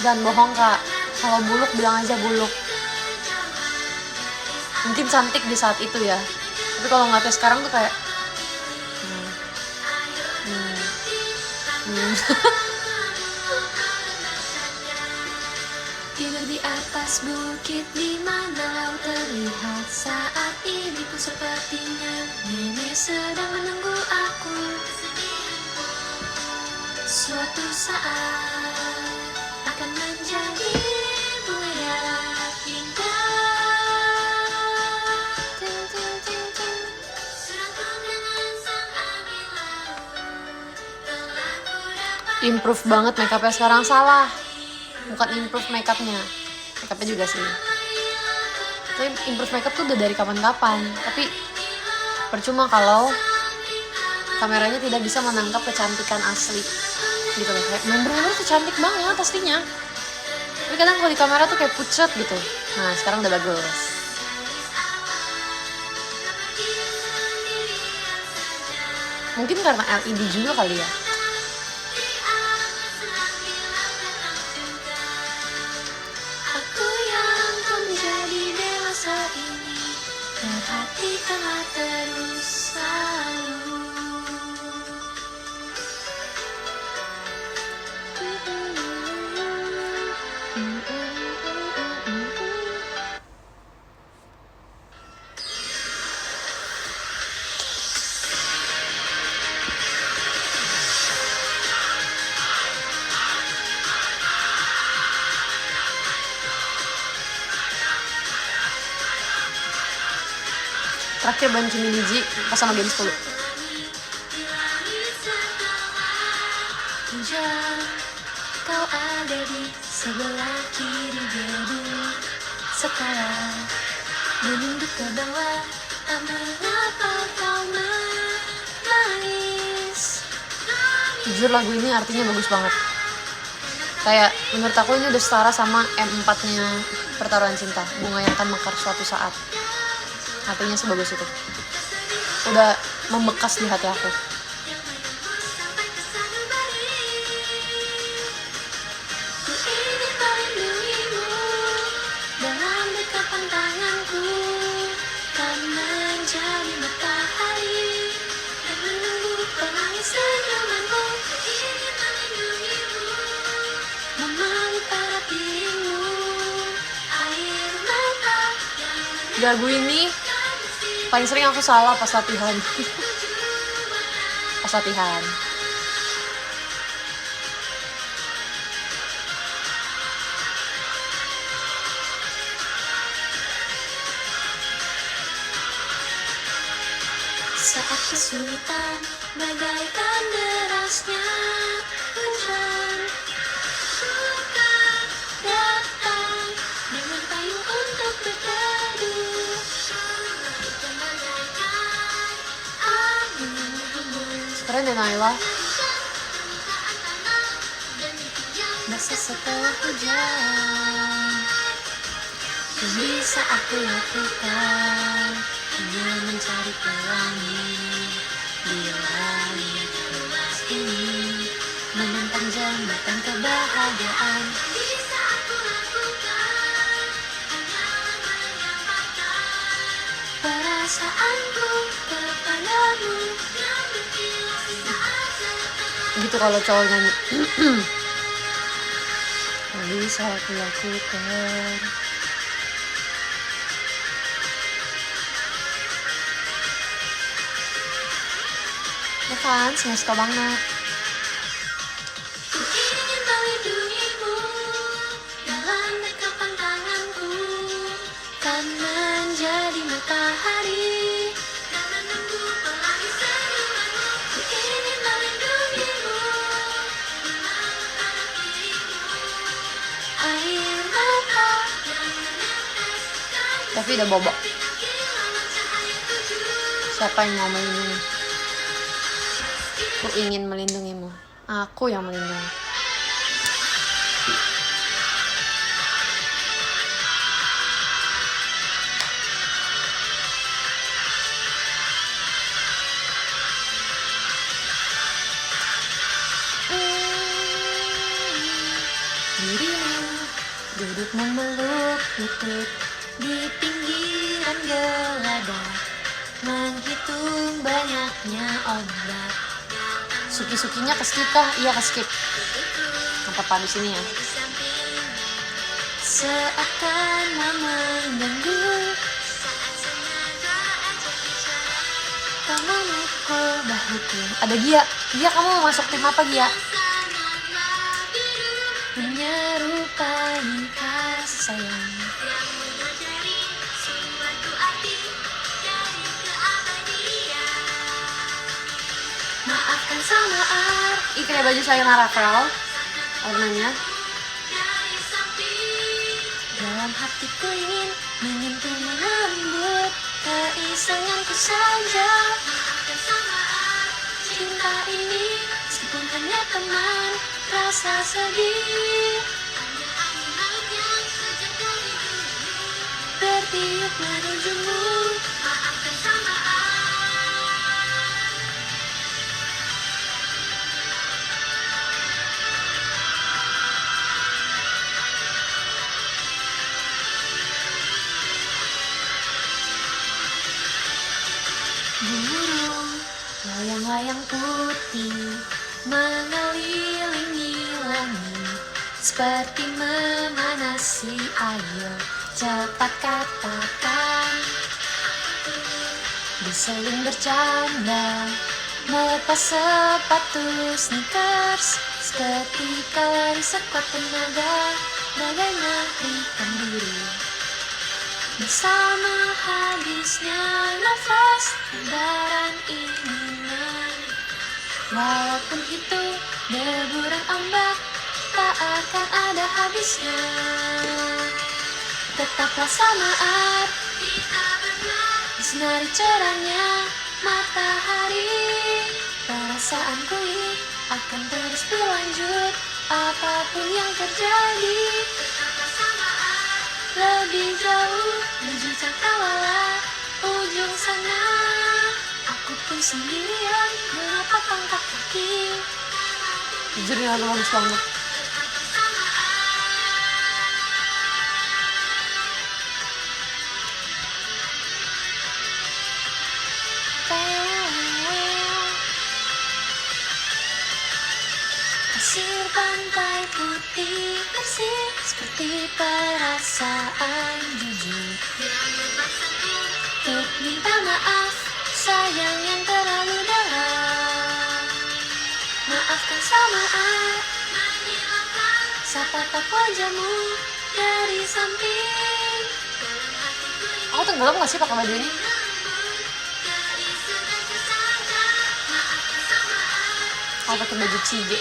Jangan bohong Kak, kalau buluk bilang aja buluk. Mungkin cantik di saat itu ya, tapi kalau ngeliatnya sekarang tuh kayak Tidur di atas bukit di mana laut terlihat. Saat ini pun sepertinya nenek sedang menunggu aku. Suatu saat akan menjadi bunga yang indah. Ting, ting, ting, ting. Suratku dengan sang angin laut telah ku dapat. improve banget makeupnya sekarang. Salah, bukan improve makeupnya, makeupnya juga sih. Tapi improve makeup tuh udah dari kapan-kapan, tapi percuma kalau kameranya tidak bisa menangkap kecantikan asli gitu loh. Kayak member-member tuh cantik banget aslinya, tapi kadang kalau di kamera tuh kayak pucet gitu. Nah sekarang udah bagus. Mungkin karena LED juga kali ya. Aku yang kau menjadi dewasa ini, perhatikanlah terus selalu. Terakhir bantu Miniji pas sama game 10. Hujan, kau ada di sebelah kiri gedung sekolah. Menunduk ke bawah, tak mengapa kau menangis. Jujur lagu ini artinya bagus banget. Kayak menurut aku ini udah setara sama M4-nya Pertaruhan Cinta, bunga yang akan mekar suatu saat. Artinya sebagus itu. Udah membekas di hati aku. Ku ingin melindungimu dalam dekapan tanganku. Kau menjadi matahari yang menunggu pelangi senyumanmu. Ku ingin melindungimu, memeluk para piringmu. Air mata yang Lagu ini paling sering aku salah pas latihan. Pas latihan. saat kesulitan bagaikan derasnya hujan. Suka datang dengan payung untuk berteduh. Bagaikan angin Keren deh Naila. basah setelah hujan. Yang bisa aku lakukan hanya mencari pelangi di langit luas ini, menentang jembatan kebahagiaan. Bisa aku lakukan hanya menyampaikan perasaanku kepadamu. Gitu kalau cowok nyanyi. Yang bisa aku lakukan. Ya kan, suka banget. Ku ingin melindungimu dalam dekapan tanganku, kan menjadi matahari dan menunggu pelangi senyumanmu. Ku ingin melindungimu dalam kanan kirimu, air mata yang menetes Tapi udah bobok. dengan kilauan cahaya tujuh. Siapa yang mau melindungi? Aku ingin melindungimu. Aku yang melindungi. Dirimu duduk memeluk lutut di pinggiran gelada, menghitung banyaknya ombak. Suki-sukinya ke skip kah? Iya ke skip. Nggak apa-apa di sini ya. Di sampingmu seakan mengganggu saat sengaja ajak bicara. Kamu memukul bahuku. Ada Gia. Gia, kamu mau masuk tim apa Gia? Sangatlah biru Menyerupai kasih sayang. yang mengajari suatu arti dari keabadian. Maafkan samar Ih, kayak baju sayonara Pearl warnanya. dari samping. Dalam hatiku ingin Menyentuh lembut keisenganku saja. Maafkan samar cinta ini meskipun hanya teman. Rasa sedih hanya angin laut yang sejak dari dulu bertiup menujumu. Maafkan samar. burung, layang-layang putih mengelilingi langit, seperti memanasi air. Cepat katakan, diseling bercanda, melepas sepatu sneakers, seketika lari sekuat tenaga, bagai melarikan diri. Bersama habisnya nafas, lebaran inginan. Walaupun itu deburan ombak, tak akan ada habisnya. Tetaplah samar, Kita berdua disinari cerahnya matahari. Perasaanku ini akan terus berlanjut, apapun yang terjadi. tetaplah samar. Lebih jauh menuju cakrawala ujung sana. Aku pun sendirian mengapa tangkap kaki. Jujur ini lagu bagus banget. Pasir pantai putih bersih, seperti perasaan jujur. Untuk minta maaf, sayang yang terlalu dalam. Maafkan samar, Menghilangkan saat tatap wajahmu dari samping. dalam hatiku ini Aku tenggelam gak sih pakai baju ini? lembut keisenganku saja. Maafkan samar Aku pakai baju Cije.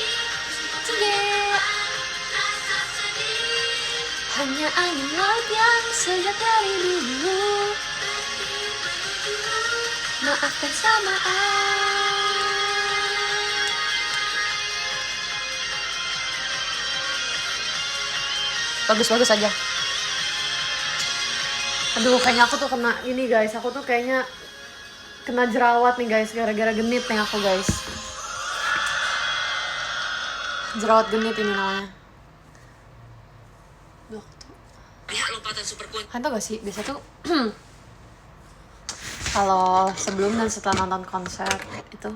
rasa sedih Hanya angin laut yang sejak dari dulu. bertiup menuju. Maafkan samar. Bagus-bagus aja. Aduh, kayaknya aku tuh kena ini guys. Aku tuh kayaknya kena jerawat nih guys, gara-gara genit nih aku guys. Jerawat genit ini namanya. Duh, Lihat lompatan super kuat. kan tau gak sih, biasa tuh Kalau sebelum dan setelah nonton konser itu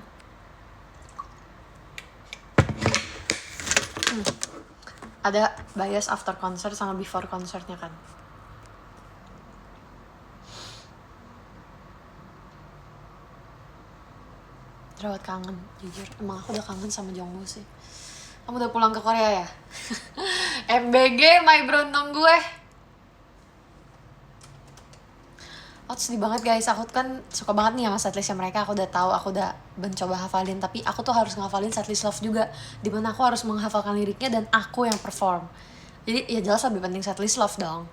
ada bias after concert sama before concertnya kan. Terawat kangen, jujur. Emang aku udah kangen sama Jongwoo sih. Kamu udah pulang ke Korea ya? MBG, my beruntung gue. Oh sedih banget guys, aku kan suka banget nih sama setlistnya mereka. Aku udah tahu, aku udah mencoba hafalin, tapi aku tuh harus ngafalin setlist Love juga, dimana aku harus menghafalkan liriknya dan aku yang perform. Jadi ya jelas lebih penting setlist Love dong.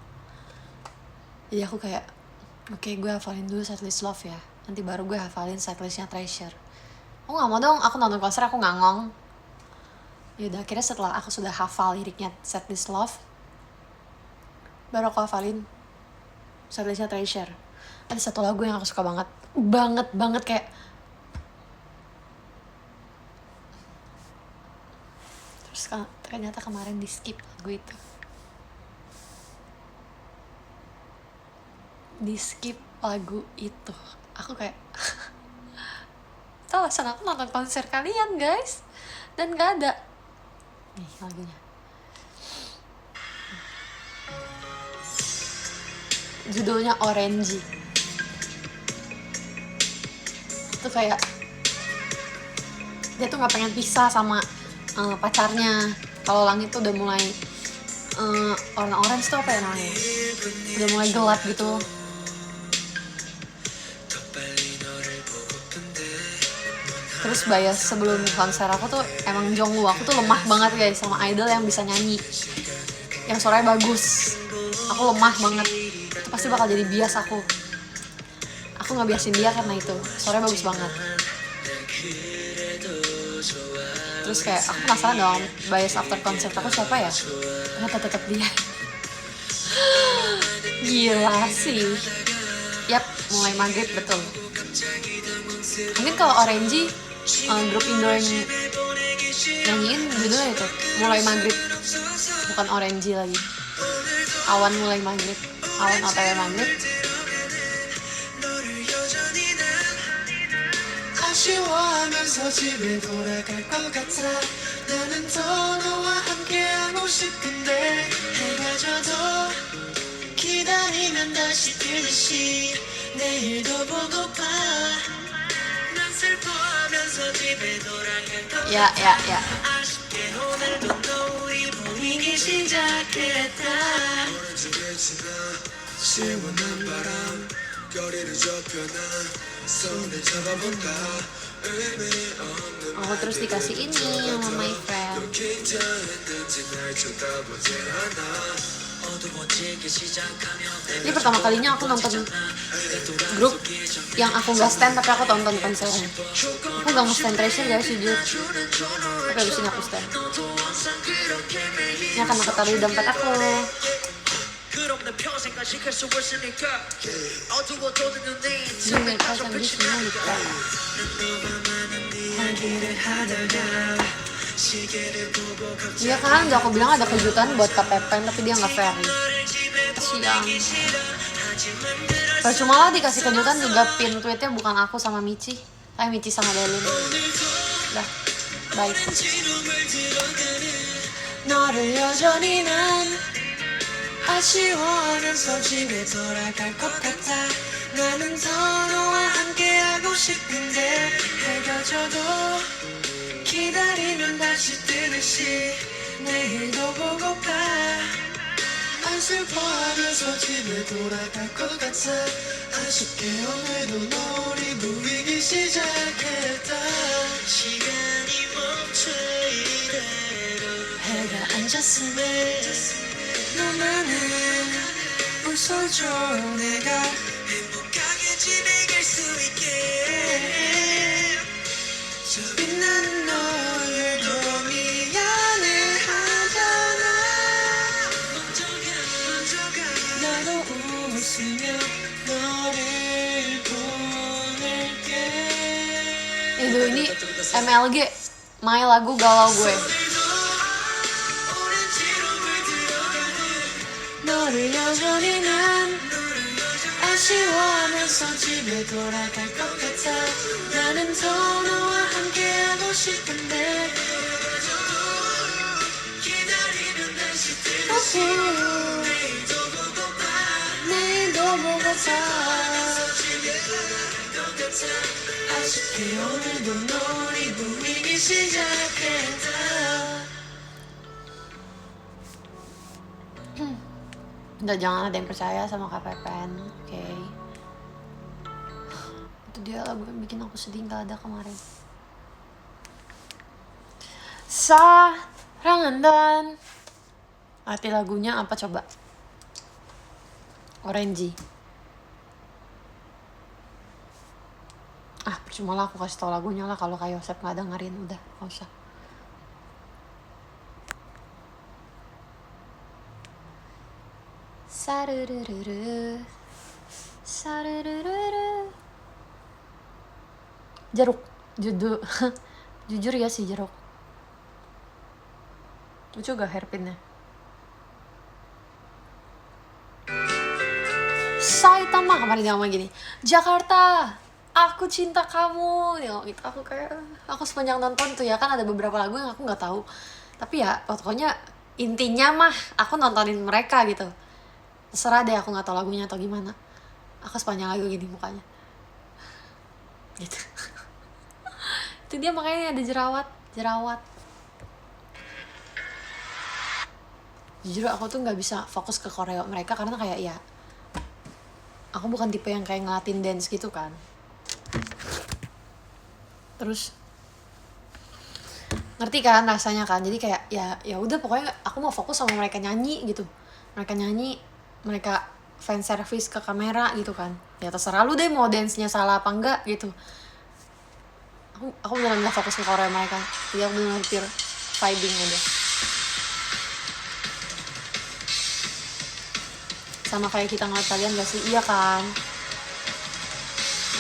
Jadi aku kayak oke, gue hafalin dulu setlist Love ya, nanti baru gue hafalin setlistnya Treasure. Aku gak mau dong, aku nonton konser aku ngangong. Yaudah akhirnya setelah aku sudah hafal liriknya setlist Love, baru aku hafalin setlistnya Treasure. Ada satu lagu yang aku suka banget kayak terus ternyata kemarin di skip lagu itu, aku kayak tau alasan aku nonton konser kalian guys, dan gak ada nih lagunya. Judulnya Orange. Itu kayak dia tuh nggak pengen pisah sama pacarnya. Kalau langit tuh udah mulai warna orange tuh apa ya namanya? Udah mulai gelap gitu. Terus bias sebelum konser aku tuh emang Jongwoo, aku tuh lemah banget guys sama idol yang bisa nyanyi, yang suaranya bagus. Aku lemah banget. Itu pasti bakal jadi bias aku. Aku nggak biasin dia karena itu, suaranya bagus banget. Terus kayak aku penasaran dong, bias after concert aku siapa ya? Ternyata tetap dia. Gila sih. Yap, mulai maghrib betul. Mungkin kalau Orange grup Indo yang nyanyiin judulnya itu Mulai Maghrib, bukan Orange lagi. Awan mulai maghrib, awan OTW maghrib. 아쉬워하면서 집에 돌아갈 것 같아. 나는 더 너와 함께하고 싶은데 해가 져도 기다리면 다시 뜨듯이 내일도 보고파. 난 슬퍼하면서 집에 돌아갈 것 같아. 아쉽게 오늘도 노을이 보이기 시작했다. 오렌지를 지나 시원한 바람 거리를 좁혀나 손을 잡아본다. Aku terus dikasih ini sama my friend. Ini pertama kalinya aku nonton grup yang aku gak stand tapi aku tonton konsernya. Aku gak nge-stand Treasure guys, jujur. Tapi abis ini aku stand. Ini akan aku taruh di dompet aku. Ini pasang di sini lupa. Iya kan, udah aku bilang ada kejutan buat Kak Pepen tapi dia nggak ferry. Kasian. Percuma lah dikasih kejutan juga, pin tweetnya bukan aku sama Michi, tapi Michi sama Delin. Dah, baik. 너를 여전히 난 아쉬워하면서 집에 돌아갈 것 같아. 나는 더 너와 함께하고 싶은데 해가 져도 기다리면 다시 뜨듯이 내일도 보고파. 안 슬퍼하면서 집에 돌아갈 것 같아. 아쉽게 오늘도 노을이 보이기 시작했다. 시간이 멈춰 이대로 해가 안 졌음에 너만은 웃어줘. 내가 행복하게 집에 갈 수 있게. 저 빛나는 너에도 미안해 하잖아. 먼저 가 나도 웃으며 너를 보낼게. ini MLG My lagu galau gue. 너를 여전히 난 아쉬워하면서 벌써 집에 돌아갈 것 같아 나는 더 너와 함께하고 싶은데 내일도 보고파 아쉽게 오늘도 놀이 부리기 시작했다 Udah jangan ada yang percaya sama Kak Pepen, oke? Itu dia lagu yang bikin aku sedih gak ada kemarin. Sarangan dan arti lagunya apa coba? Orange. Percuma lah aku kasih tau lagunya lah kalau Kak Yosep gak dengerin, udah gak usah. Sarurururu sarurururu jeruk jujur ya sih jeruk lucu gak hairpinnya Saitama kemarin dia ngomong gini Jakarta aku cinta kamu gitu aku sepanjang nonton tuh ya kan ada beberapa lagu yang aku nggak tahu tapi ya pokoknya intinya mah aku nontonin mereka gitu terserah deh aku nggak tahu lagunya atau gimana aku sepanjang lagu gini mukanya gitu itu dia makanya ada jerawat jujur aku tuh nggak bisa fokus ke koreo mereka karena kayak ya aku bukan tipe yang kayak ngelatin dance gitu kan terus ngerti kan rasanya kan jadi kayak ya udah pokoknya aku mau fokus sama mereka nyanyi gitu mereka fan service ke kamera gitu kan ya terserah lu deh mau dance-nya salah apa enggak gitu aku beneran gak fokus ke Korea mereka jadi aku bener-bener pure vibing aja sama kayak kita ngeliat kalian gak sih iya kan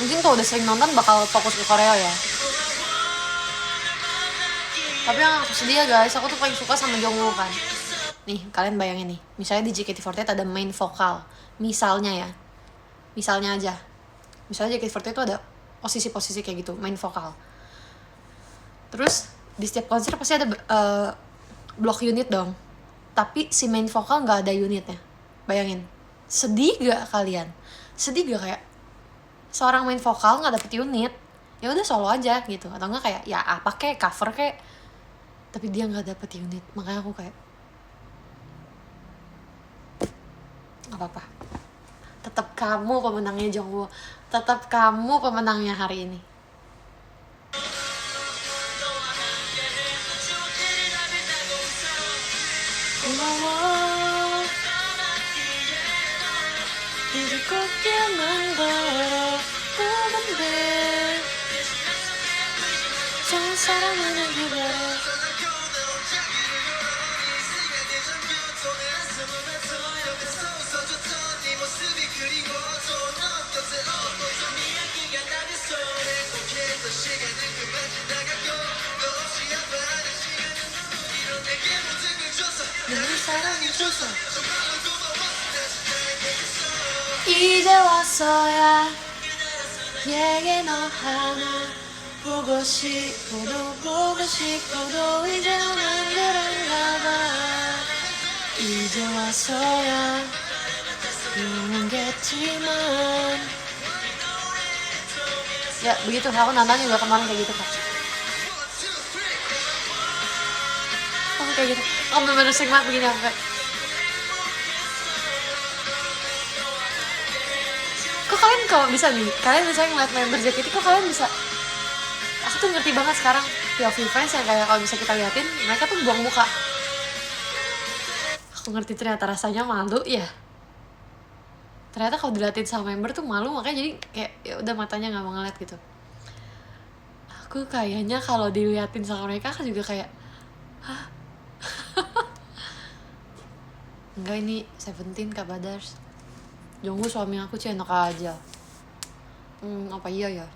mungkin kalau udah sering nonton bakal fokus ke Korea ya tapi yang aku sedih ya guys aku tuh paling suka sama Jongwoo kan nih kalian bayangin nih misalnya di JKT48 ada main vokal misalnya aja JKT48 itu ada posisi-posisi kayak gitu main vokal terus di setiap konser pasti ada block unit dong tapi si main vokal nggak ada unitnya bayangin sedih gak kalian kayak seorang main vokal nggak dapet unit ya udah solo aja gitu atau enggak kayak ya apa kayak cover kayak tapi dia nggak dapet unit makanya aku kayak gak apa-apa tetap kamu pemenangnya Jongwoo tetap kamu pemenangnya hari ini jangan sarangan 기다려 널 사랑해줘서 이제 왔어야 얘게 너 하나 보고 싶어도 이제 난 그런가 봐 이제 와서야 모르겠지만 ya begitu aku nonton juga kemarin kayak gitu kak aku kayak gitu aku bener-bener sering banget begini aku kayak kok kalian kalau bisa nih kalian misalnya ngeliat member JKT kok kalian bisa aku tuh ngerti banget sekarang POV fans yang kayak kalau bisa kita liatin mereka tuh buang muka aku ngerti ternyata rasanya malu ya ternyata kalau diliatin sama member tuh malu makanya jadi kayak ya udah matanya nggak mau ngeliat gitu aku kayaknya kalau diliatin sama mereka aku juga kayak hah enggak ini Seventeen Kak Badars Jongwoo suami aku sih enak aja apa iya ya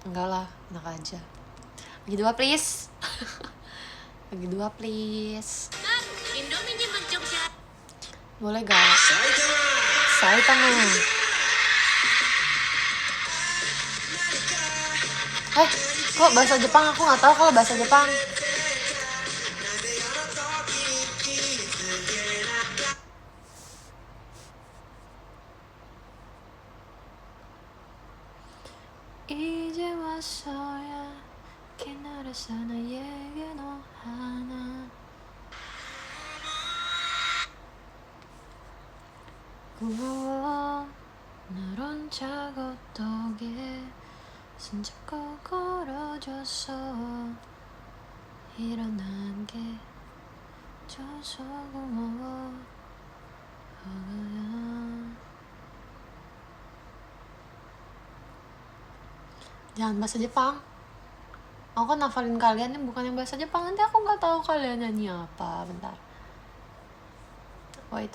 enggak lah enak aja lagi dua please boleh gak Saitama Kok bahasa Jepang? Aku nggak tahu kalau bahasa Jepang. Ije wa soya kenara sana yege no hana 구워 너런 작업 덕에 손잡고 걸어줘서 일어난 게 줘서 고마워 Jangan bahasa Jepang. Aku kan hafalin kalian yang bukan yang bahasa Jepang. Nanti aku nggak tahu kalian nyanyi apa. Bentar. Wait.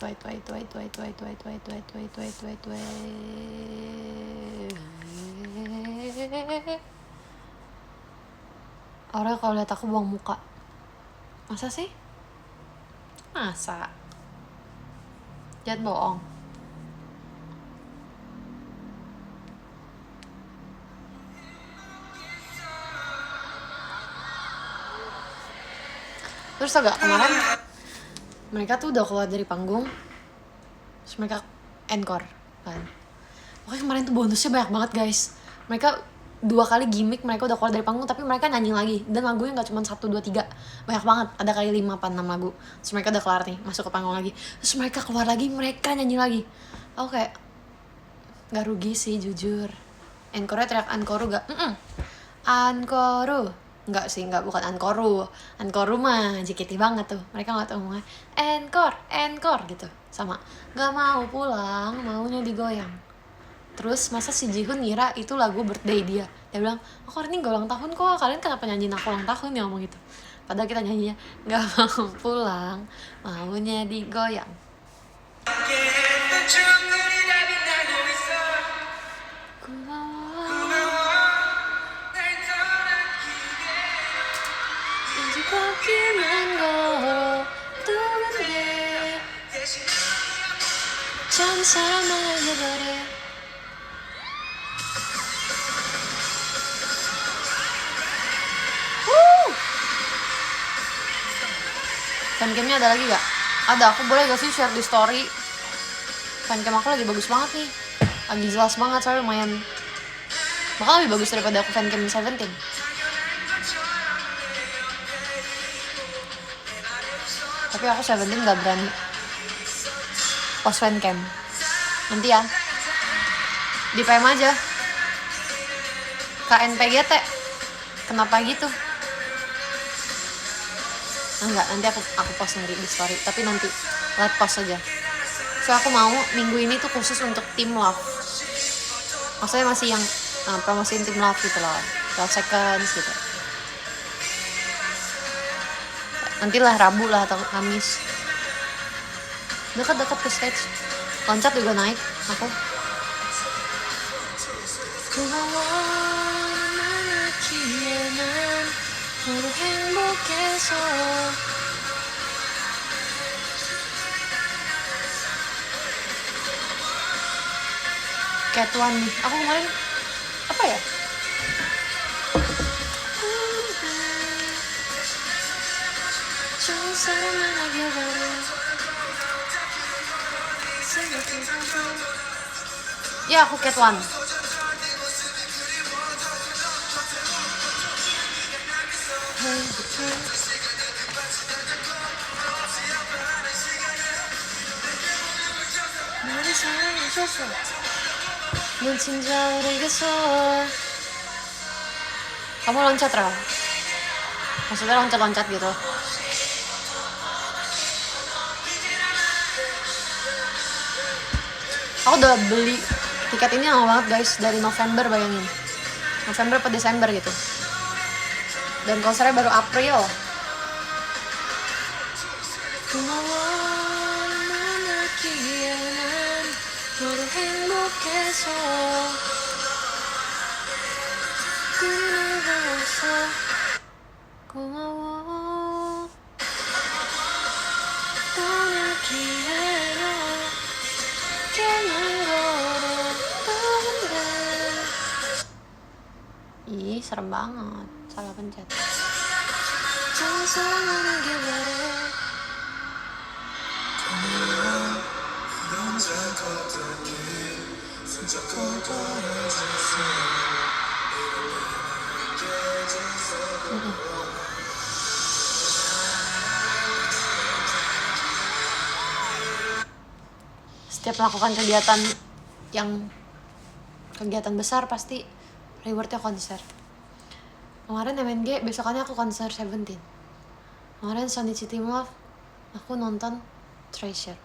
Orang kalau lihat aku buang muka. Masa sih? Masa? Jangan bohong. Terus agak kemarin mereka tuh udah keluar dari panggung, terus mereka encore kan. Pokoknya kemarin tuh bonusnya banyak banget guys. Mereka 2 kali gimmick, mereka udah keluar dari panggung tapi mereka nyanyi lagi. Dan lagunya gak cuma 1, 2, 3, banyak banget, ada kali 5 apa 6 lagu. Terus mereka udah kelar nih, masuk ke panggung lagi. Terus mereka keluar lagi, mereka nyanyi lagi. Aku kayak gak rugi sih jujur. Encore-nya teriak Ankoru gak? Ankoru. Enggak sih, bukan Ankoru. Ankoru mah JKT banget tuh. Mereka gak tau ngomongnya Encore gitu. Sama, gak mau pulang, maunya digoyang. Terus masa si Jihun ngira itu lagu birthday dia. Dia bilang, aku hari ini gak ulang tahun kok, kalian kenapa nyanyiin aku ulang tahun ya, ngomong gitu. Padahal kita nyanyinya, gak mau pulang, maunya digoyang. 참 사랑을 해버려. Fancamnya ada lagi gak? Ada, aku boleh gak sih share di story? Fancam aku lagi bagus banget nih. Lagi jelas banget, soalnya lumayan. Bahkan lebih bagus daripada aku fancam di Seventeen. Tapi aku Seventeen gak berani post fancam. Nanti ya di PM aja KNPGT. Kenapa gitu? Enggak, nanti aku post nanti di story. Tapi nanti lihat post aja. So aku mau minggu ini tuh khusus untuk Team Love. Maksudnya masih yang promosiin Team Love gitu loh, 12 seconds gitu. Nantilah Rabu lah atau Kamis. Dekat-dekat ke stage. Loncat juga naik aku. Cat One nih. Aku kemarin apa ya? Ya, aku Cat One. Kamu loncat, Ra? Maksudnya loncat-loncat gitu. Aku udah beli tiket ini lama banget guys, dari November, bayangin. November atau Desember gitu. Dan konsernya baru April. Ih, serem banget, salah pencet. Jangan selalu menggilirnya. Setiap melakukan kegiatan besar pasti rewardnya konser. Kemarin MNG, besokannya aku konser Seventeen. Kemarin Sonichi Team Love, aku nonton Treasure.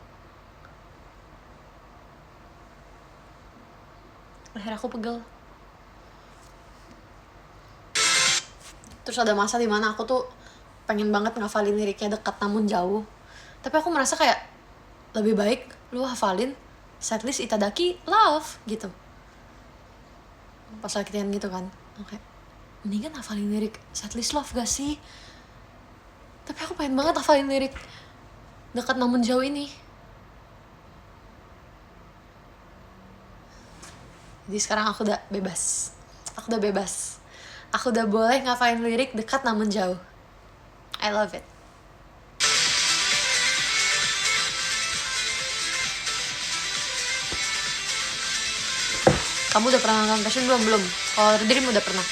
Akhirnya aku pegel. Terus ada masa dimana aku tuh pengen banget ngafalin liriknya Dekat Namun Jauh. Tapi aku merasa kayak lebih baik lu hafalin setlist Itadaki Love gitu. Pas latihan gitu kan, oke, mendingan hafalin lirik setlist Love gak sih? Tapi aku pengen banget hafalin lirik Dekat Namun Jauh ini. Jadi sekarang aku udah bebas. Aku udah boleh ngafalin lirik Dekat Namun Jauh. I love it. Kamu udah pernah nonton Passion belum? Kalau Dream udah pernah.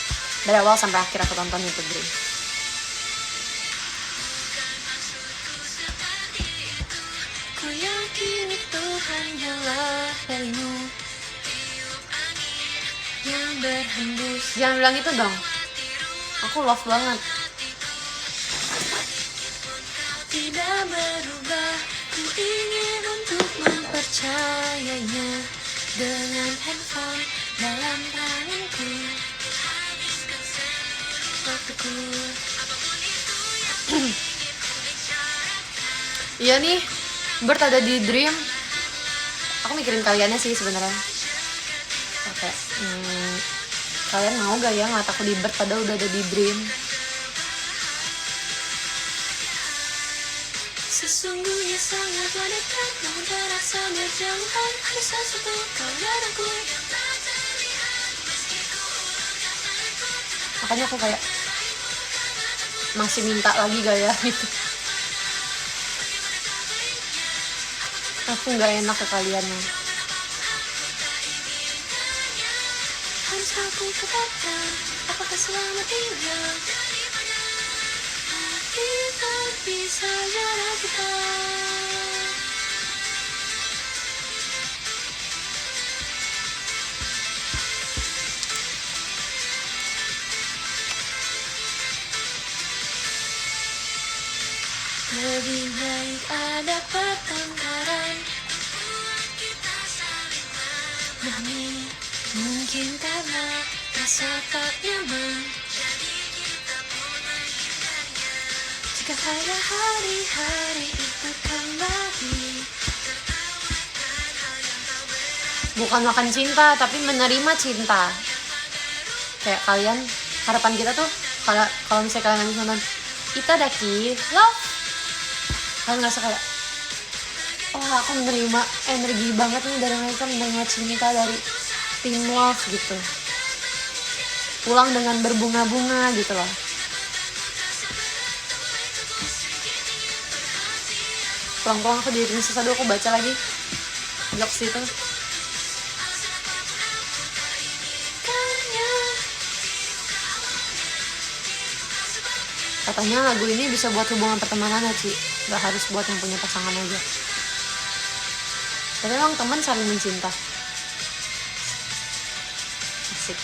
Dari awal sampai akhir aku tonton itu Dream. Ku yakin itu hanyalah darimu yang berhembus. Jangan bilang itu dong. Aku love banget. Tidak berubah, ku ingin untuk mempercayainya dengan handphone dalam tanganku. Waktuku. Iya nih, Bert ada di Dream. Aku mikirin kaliannya sih sebenarnya. Oke, kalian mau gak ya ngeliat aku di Bert padahal udah ada di Dream? Sesungguhnya sangatlah dekat, namun terasa berjauhan. Ada sesuatu kau dan aku. Makanya aku kayak masih minta lagi gak ya gitu. Aku gak enak ke kaliannya. Harus aku katakan, apakah selamat tinggal? Kita bisa jarak kita. Lebih baik ada pertengkaran. Namun mungkin karena rasa tak nyaman. Jika pada hari-hari itu kembali. Bukan makan cinta, tapi menerima cinta. Kayak kalian, harapan kita tuh kalau misalnya kalian habis nonton Itadaki Love, kalian ngerasa kayak, oh aku menerima energi banget nih dari mereka, menerima cinta dari Team Love gitu. Pulang dengan berbunga-bunga gitu loh. Pulang-pulang aku jadi princess, aduh aku baca lagi jokes itu. Katanya lagu ini bisa buat hubungan pertemanan ya Ci, gak harus buat yang punya pasangan aja. Tapi emang teman saling mencinta. Asik.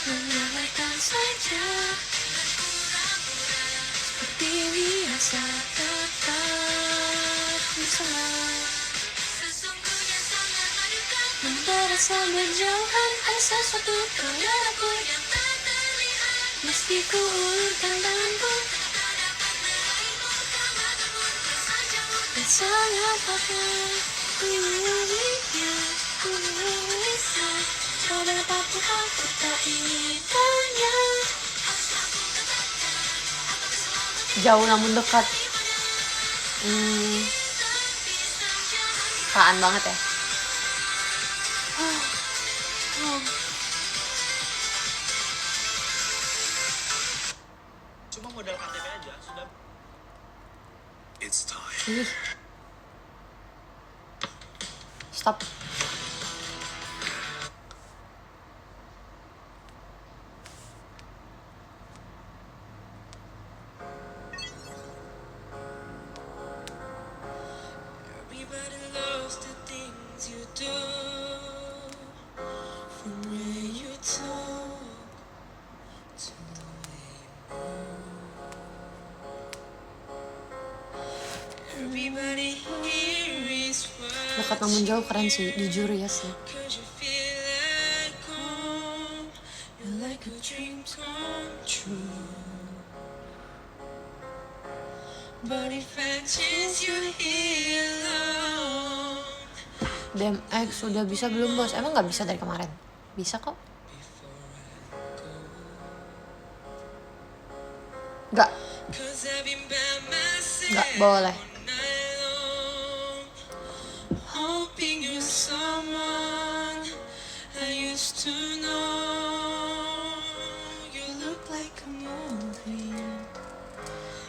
Menyalakan saja seperti biasa tetap bersama. Merasa berjauhan, ada sesuatu kau dan aku. Meski ku ulurkan tanganku dan sangat bahkan ku miliknya, ku miliknya. Pada apapun aku tak inginkan. Jauh namun dekat. Apaan banget ya. Cuma modal KTP aja sudah. It's time. Ih. Stop. Everybody loves the things you do. From where you talk to the way you move. Everybody here is wild. Dekat namun jauh keren sih, jujur ya sih. Cause you feel like home. You're like a dream come true. But if I chance you're here alone. DMX udah bisa belum bos? Emang nggak bisa dari kemarin? Bisa kok. Nggak. Cause I've been by myself. Nggak boleh. Hoping you're someone I used to know. You look like a movie.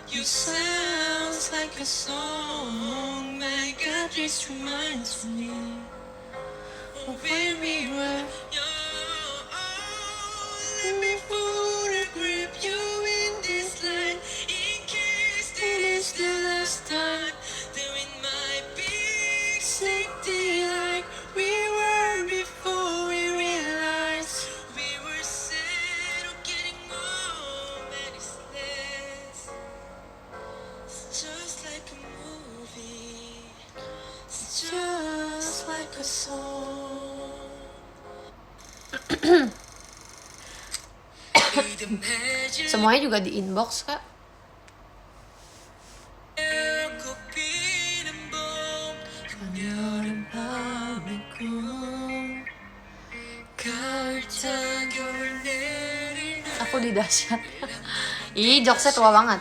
You sound like a song. My God, this reminds me of where we were. Let me photograph you in this light in case it is the last time that we might be exactly like we were before we realized we were sad or getting more and it's less. It's just like a movie. It's just like a song. Semuanya juga di inbox kak. Aku di dahsyat. Ih, jokesnya tua banget.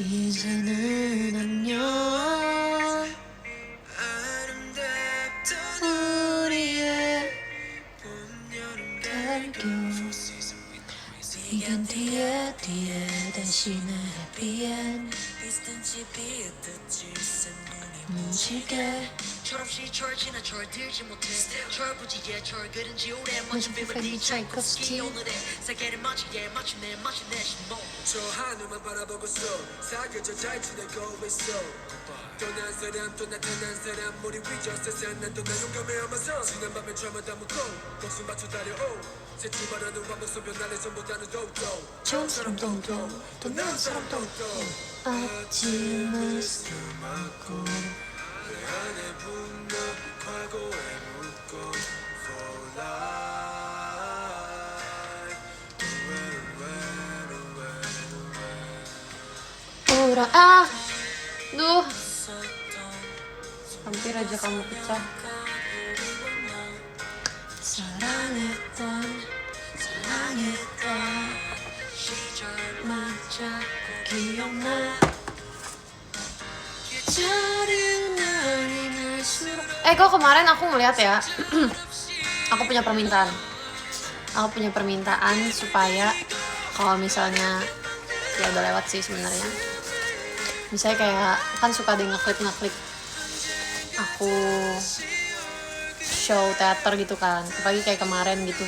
이제는 안녕 우리의 달교 비간 뒤에 대신에 비엔 뭉치게 철없이 철 지나 철 들지 못해 철 부지에 철 그린지 오래 맞은 프레디 차이콥스키 오늘의 세계를 마치게 마침내 신몸 저 하늘만 바라보고 있어 사겨져 잘 지내고 있어 떠난 사람 또 나타난 사람 우리 위저 세상 난또 나 용감해하면서 지난 밤에 잠을 다 묻고 목숨 바쳐 달려오 새 출발하는 완벽선 변화를 전부 다는 도도 좋은 사람 도도 또 나은 사람 도도 아침을 수막고 내 안에 분노 과거에 묻고 for life 울어 아 duh hampir aja kamu pecah 사랑했던 시절만 자꾸 기억나 kok kemarin aku ngeliat ya aku punya permintaan supaya kalau misalnya ya udah lewat sih sebenarnya misalnya kayak kan suka ada ngeklik aku show teater gitu kan apalagi kayak kemarin gitu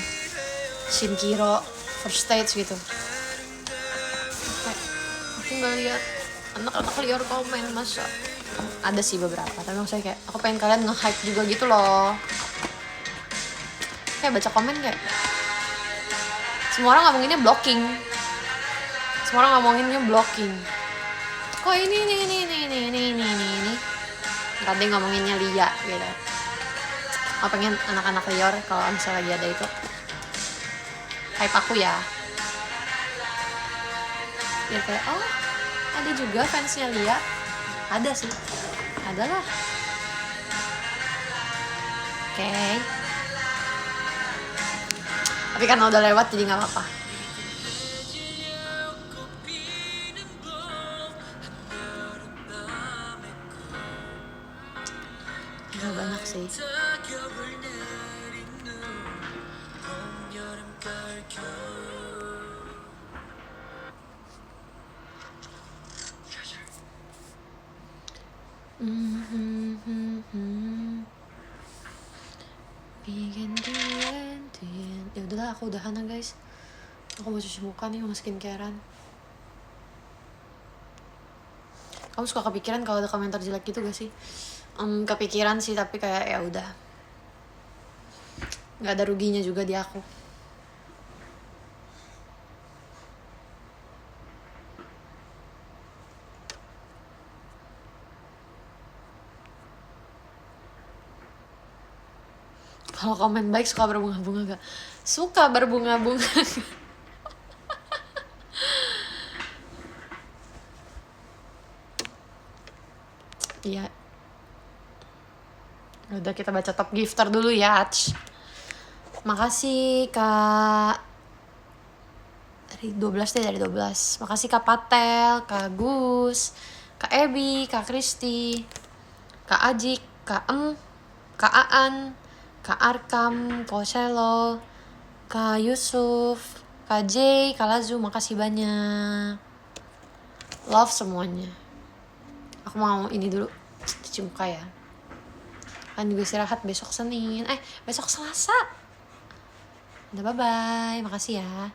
Shinkiro first stage gitu kayak aku nggak lihat anak-anak liar komen masa ada sih beberapa tapi maksudnya kayak aku pengen kalian nge-hype juga gitu loh kayak baca komen kayak semua orang ngomonginnya blocking kok ini nggak ada ngomonginnya Lia gitu aku pengen anak-anak liar kalau misalnya lagi ada itu hype aku ya biar kayak oh ada juga fansnya Lia ada sih adalah oke. Tapi karena udah lewat jadi nggak apa-apa. Nggak banyak sih. Ya udahlah, aku udahan lah guys. Aku mau cuci muka nih, mau skincarean. Kamu suka kepikiran kalau ada komentar jelek gitu gak sih? Kepikiran sih, tapi kayak ya udah. Nggak ada ruginya juga di aku. Kalau komen baik suka berbunga-bunga gak? Suka berbunga-bunga. Iya. Udah, kita baca top gifter dulu ya. Makasih Kak. Dari 12 deh, dari 12. Makasih Kak Patel, Kak Gus, Kak Ebi, Kak Kristi, Kak Ajik, Kak Kak Aan, Kak Arkam, Kak Selo, Kak Yusuf, Kak J, Kak Lazu, makasih banyak. Love semuanya. Aku mau ini dulu, cuci muka ya. Kan juga istirahat, besok Senin. Besok Selasa. Udah, bye-bye. Makasih ya.